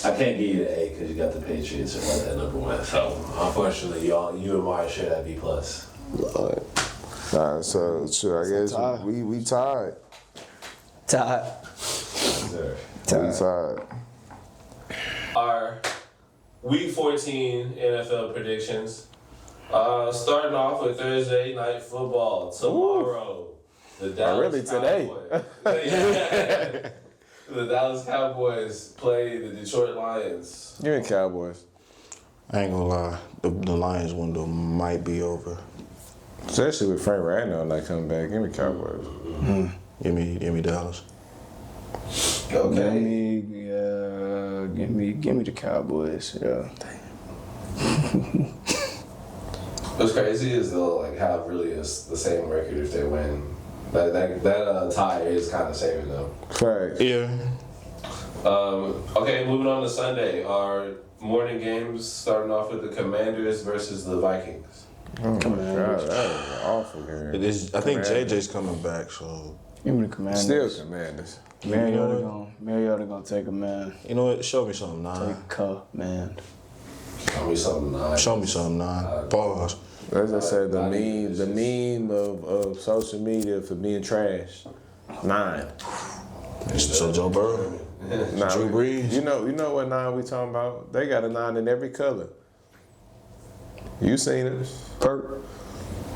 I can't give you the A because you got the Patriots at number 1. So unfortunately, you and Mari share that B plus. So I guess we tied. Todd. We tied. Our Week 14 NFL predictions. Starting off with Thursday Night Football tomorrow. The Dallas really today? Cowboys. The Dallas Cowboys play the Detroit Lions. Give me Cowboys. I ain't gonna lie, the Lions window might be over. Especially with Frank Ragnow not coming back. Give me Cowboys. Give me Dallas. Okay. Give me the Cowboys. Yeah. What's crazy is they'll have really the same record if they win. That tie is kind of saving them. Correct. Yeah. Okay, moving on to Sunday. Our morning games starting off with the Commanders versus the Vikings. Oh my God, that is an awful game. I think JJ's coming back, so. Give me the Commanders. Still Commanders. Mariota gonna take a man. You know what? Show me something, nah. Take a man. Show me something nice. Show me something, nah. Pause. As I said, the meme of social media for being trash. 9. So Joe Burrow. Nah, Drew Brees. You know what 9 we talking about? They got a 9 in every color. You seen it? Perk.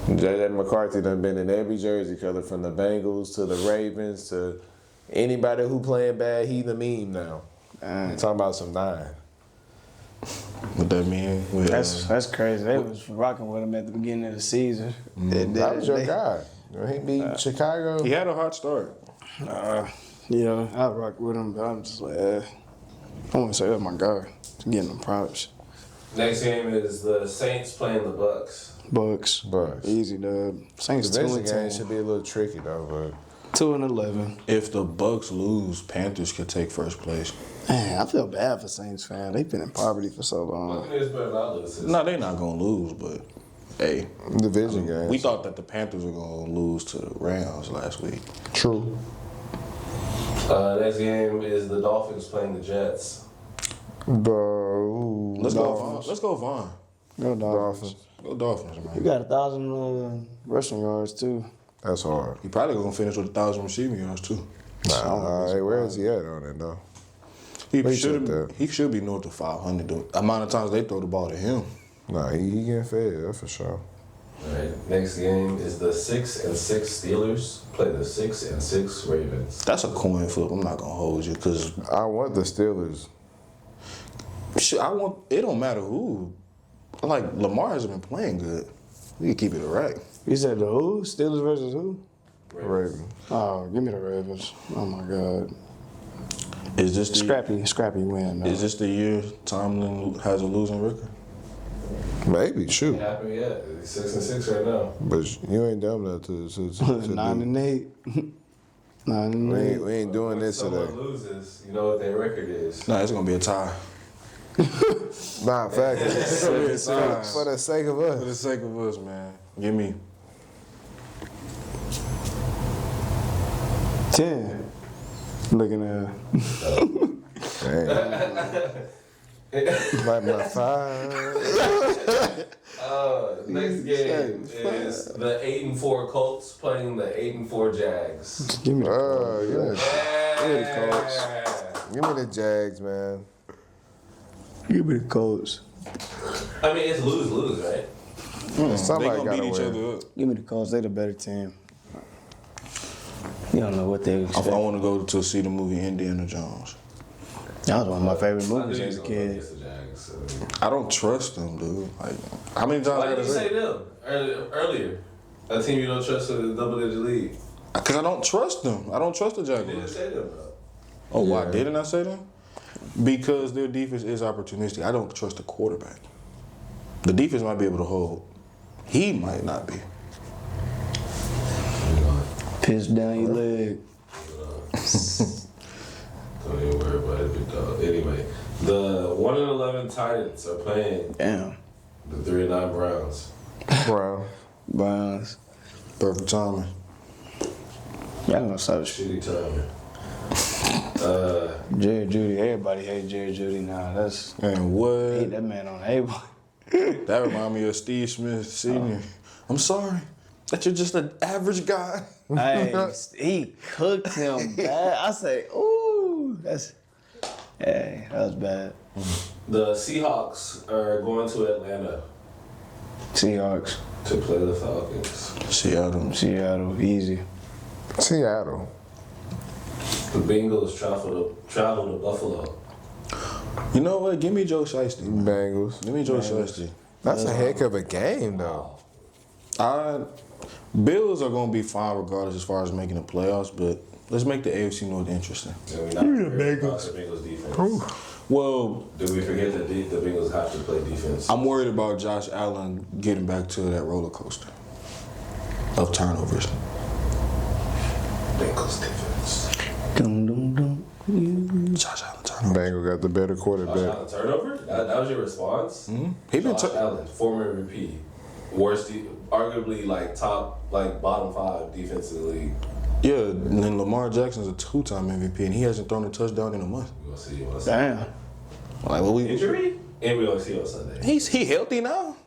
J.J. McCarthy done been in every jersey color from the Bengals to the Ravens to anybody who playing bad, he the meme now. I'm talking about some 9. What that mean? That's crazy. They was rocking with him at the beginning of the season. That was your guy. He beat Chicago. He had a hot start. I rock with him, but I'm just like, I want to say that's my guy. Getting them props. Next game is the Saints playing the Bucks. Bucks. Easy dub. Saints The 2-10. game should be a little tricky though, but 2-11. If the Bucks lose, Panthers could take first place. Man, I feel bad for Saints fans. They've been in poverty for so long. Buccaneers better not lose this. No, they're not gonna lose, but hey, division game. we thought that the Panthers were gonna lose to the Rams last week. True. Next game is the Dolphins playing the Jets. Bro. Let's go Vaughn. Let's go Vaughn. Go Dolphins. Go Dolphins, man. You got 1,000 rushing yards, too. That's hard. He probably gonna finish with 1,000 receiving yards too. Hey, where is he at on it though? He He should be north of 500. The amount of times they throw the ball to him. Nah, he getting fed, that's for sure. Alright, next game is the 6-6 Steelers play the 6-6 Ravens. That's a coin flip. I'm not gonna hold you because I want the Steelers. it don't matter who. Like Lamar hasn't been playing good. We can keep it right. You said the who? Steelers versus who? Ravens. Oh, give me the Ravens. Oh, my God. Is this the Scrappy win, though. Is this the year Tomlin has a losing record? Maybe, shoot. Ain't happened yet. It's 6-6 right now. But you ain't dumb enough to 9-8. 9-8. we ain't doing When this someone today. loses, you know what their record is. No, it's gonna be a tie. Nah, fact. For the sake of For us. the sake of us, man. Give me 10. Looking at Like my 5. Next game is the 8-4 Colts playing the 8-4 Jags. give me the Give me the Jags, man. give me the Colts. I mean, it's lose-lose, right? they Somebody gonna gotta beat each win. other up. Give me the Colts. They the better team. Give don't know what they I expect. want to go to see the movie Indiana Jones. That was one of my favorite I knew movies he as was a gonna go kid. against the Jags, so. I don't trust them, dude. Like, how many times I Why gotta did you say them earlier? A team you don't trust in the double-digit league. Because I don't trust them. I don't trust the You didn't Jaguars. say them though. Oh, why Yeah. didn't I say them? Because their defense is opportunistic. I don't trust the quarterback. The defense might be able to hold. He might not be. Piss down your leg. Don't even worry about it, big dog. Anyway, the 1-11 Titans are playing Damn. the 3-9 Browns. Brown. Browns. Perfect timing. Y'all gonna stop shit. Shitty timing. Jerry Judy. Everybody hate Jerry Judy now. That's And hate what? that man on everybody. That remind me of Steve Smith Sr. I'm sorry that you're just an average guy. Hey, he cooked him bad. I say, ooh, that was bad. The Seahawks are going to Atlanta Seahawks, to play the Falcons. Seattle, easy. Seattle. The Bengals travel to Buffalo. You know what? Give me Joe Shiesty. Bengals. Give me Joe Shiesty. That's a heck of a game, though. Bills are going to be fine regardless as far as making the playoffs, but let's make the AFC North interesting. And we're not worried about the Bengals defense. Well, Did we forget that the Bengals have to play defense? I'm worried about Josh Allen getting back to that roller coaster of turnovers. Bengals defense. Dum dum dum. Josh Allen turnovers. Bengals got the better Josh quarterback. Allen turnover? That was your response? He been Josh Allen, former MVP. Worst, arguably like bottom 5 defense in the league. Yeah, and then Lamar Jackson's a 2-time MVP, and he hasn't thrown a touchdown in a month. We're gonna see on Sunday. Damn. Like, what we? Injury? And we're gonna see on Sunday. He healthy now.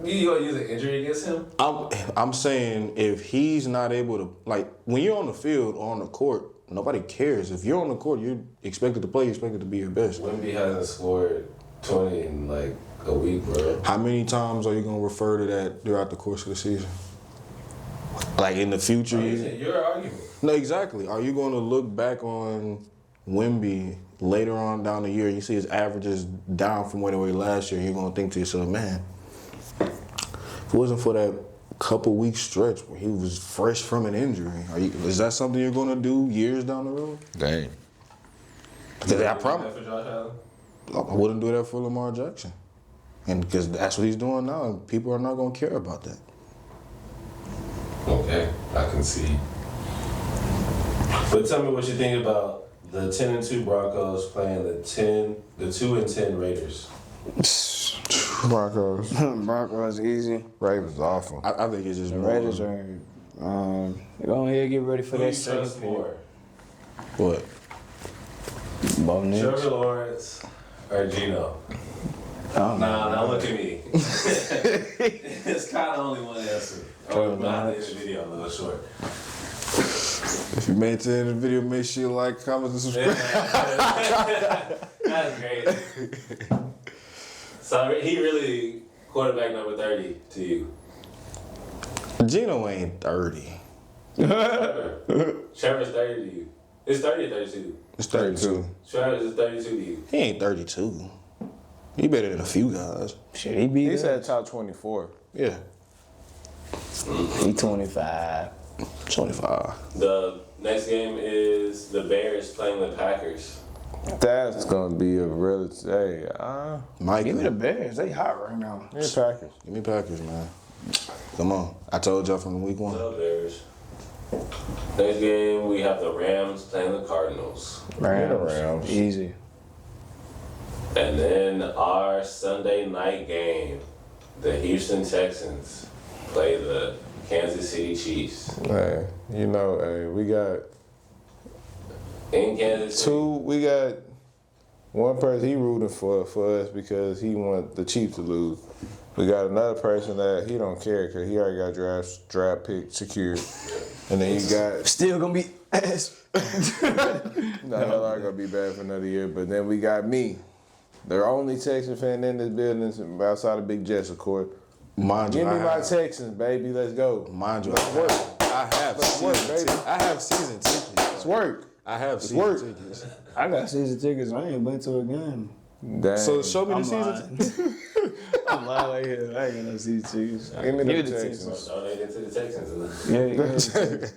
You gonna use an injury against him? I'm saying if he's not able to, like, when you're on the field or on the court, nobody cares. If you're on the court, you're expected to play. You're expected to be your best. Wemby hasn't scored 20 in like a week, bro. How many times are you gonna refer to that throughout the course of the season? Like in the future? Your argument. No, exactly. Are you going to look back on Wemby later on down the year? You see his averages down from where they were last year. You're going to think to yourself, man, if it wasn't for that couple week stretch where he was fresh from an injury, is that something you're going to do years down the road? Dang. I promise. For Josh Allen? I wouldn't do that for Lamar Jackson, and because that's what he's doing now, and people are not going to care about that. Okay, I can see. But tell me what you think about the 10-2 Broncos playing the 2-10 Raiders. Broncos. Broncos easy. Ravens awful. I think it's just The more. Raiders are. Go ahead, get ready for Who you that second trust pick. more, What? Bo Nix. Trevor Lawrence or Geno? Oh, Nah, look at me. It's kind of only one answer. Oh, not in the video, a little short. If you made it to the end of the video, make sure you like, comment, and subscribe. That's great. So he really quarterback number 30 to you. Gino ain't 30. Trevor's 30 to you. It's 30 or 32. It's 32. Trevor's is 32 to you. He ain't 32. He better than a few guys. Shit, he beat He's us. at top 24. Yeah. He 25. 25. The next game is the Bears playing the Packers. That's gonna be a real. Hey, Mike, Give me the Bears. They hot right now. give me Packers. Give me Packers, man. Come on. I told y'all from week 1. The Bears. Next game, we have the Rams playing the Cardinals. Rams. Easy. And then our Sunday night game, the Houston Texans play the Kansas City Chiefs. Hey, we got In Kansas City. we got one person he rooting for us because he want the Chiefs to lose. We got another person that he don't care because he already got draft pick secured. And then you got Still gonna be ass. no, he's not gonna be bad for another year. But then we got me, the only Texan fan in this building outside of Big Jets, of course. Mind you, Give me my I Texans, baby. Let's go. mind you, Let's work. I I have season tickets. It's work. I have It's season work. tickets. I got season tickets. I ain't been to a game. Dang. So show me the I'm season. lying. I'm lying right here. I ain't got no season tickets. Give me the Give it to Texans. Donated to the Texans. Yeah, yeah.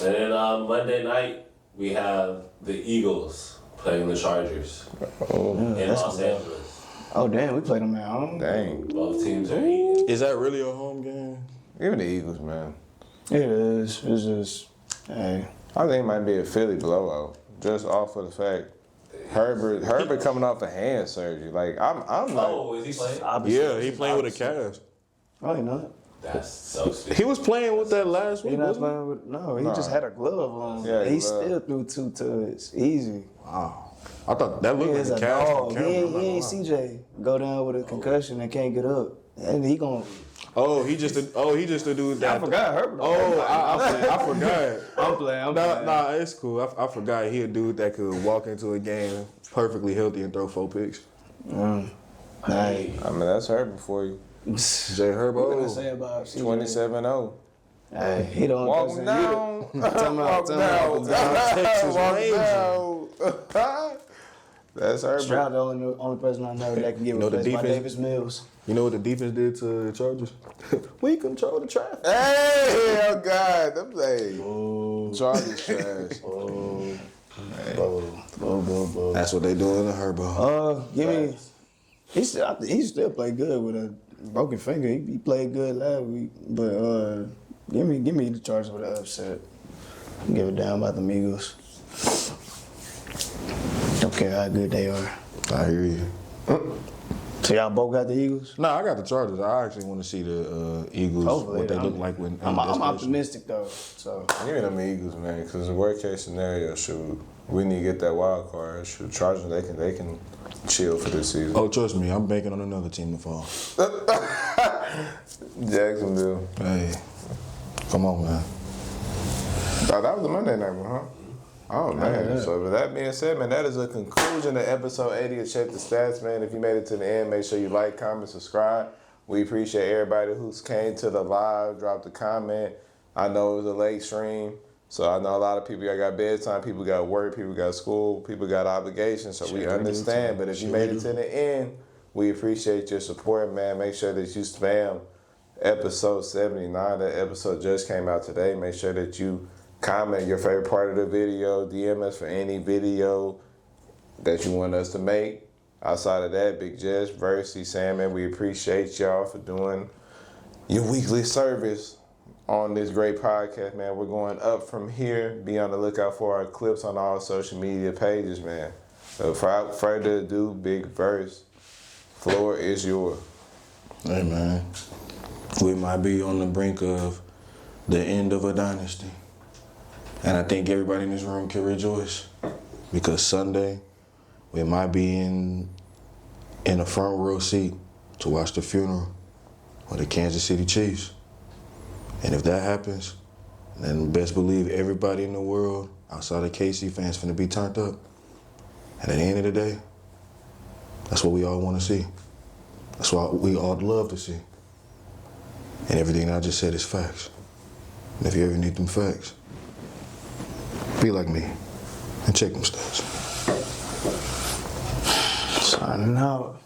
And then Monday night, we have the Eagles playing the Chargers in Los Angeles. Oh damn, we played them at home. Dang. Both teams are eating. Is that really a home game? Give me the Eagles, man. It is. It's just, hey. I think it might be a Philly blowout, just off of the fact Herbert coming off a hand surgery. Like I'm like, Oh, is he playing? Yeah, he playing with a cast. Oh, he not. That's so stupid. He was playing with that last He week, not wasn't he? playing with. No, he Nah. just had a glove on. Yeah, he glove. still threw 2 tuds. Easy. Wow. I thought that He looked is like a a cast on dog. He camera. ain't, I'm not he ain't gonna lie. CJ. Go down with a concussion and can't get up. And he gon' Oh, he just a dude that. I forgot Herbert. Oh, I forgot. I'm playing. Nah, it's cool. I forgot he a dude that could walk into a game perfectly healthy and throw 4 picks. Hey. I mean that's Herbert for you. Jay What can I Herbo. say about CJ? 27-0. Hey, he don't Walk him down. Walk down. Texas Walk Rangers. down. That's Herbert. Stroud the only person I know that can get know the replaced by defense- Davis Mills. You know what the defense did to the Chargers? We control the traffic. Hey, oh God, them say Chargers trash. That's what they doing to Herbo. Give me. He still played good with a broken finger. He played good last week, but give me the Chargers with an upset. Give it down about the Eagles. Don't care how good they are. I hear you. So y'all both got the Eagles? Nah, I got the Chargers. I actually want to see the Eagles, Hopefully, what they I'm- look like when. I'm in this optimistic though. So Give me them Eagles, man, because the worst case scenario, shoot, we need to get that wild card. Shoot, Chargers, they can chill for this season. Oh, trust me, I'm banking on another team to fall. Jacksonville. Hey, come on, man. Oh, that was the Monday night one, huh? Oh, man. Yeah. So with that being said, man, that is a conclusion of episode 80 of Check the Stats, man. If you made it to the end, make sure you like, comment, subscribe. We appreciate everybody who came to the live, dropped a comment. I know it was a late stream, so I know a lot of people got bedtime, people got work, people got school, people got obligations, so we Sure, we do, understand. too. But if you Sure, made we it do. to the end, we appreciate your support, man. Make sure that you spam episode 79. That episode just came out today. Make sure that you comment your favorite part of the video, DM us for any video that you want us to make. Outside of that, Big Jess, Versi, Salmon, we appreciate y'all for doing your weekly service on this great podcast, man. We're going up from here. Be on the lookout for our clips on all social media pages, man. So without further ado, Big Verse, floor is yours. Hey, man. We might be on the brink of the end of a dynasty. And I think everybody in this room can rejoice. Because Sunday, we might be in a front row seat to watch the funeral of the Kansas City Chiefs. And if that happens, then best believe everybody in the world outside of KC fans finna be turned up. And at the end of the day, that's what we all want to see. That's what we all love to see. And everything I just said is facts. And if you ever need them facts, be like me and check them stats. signing out.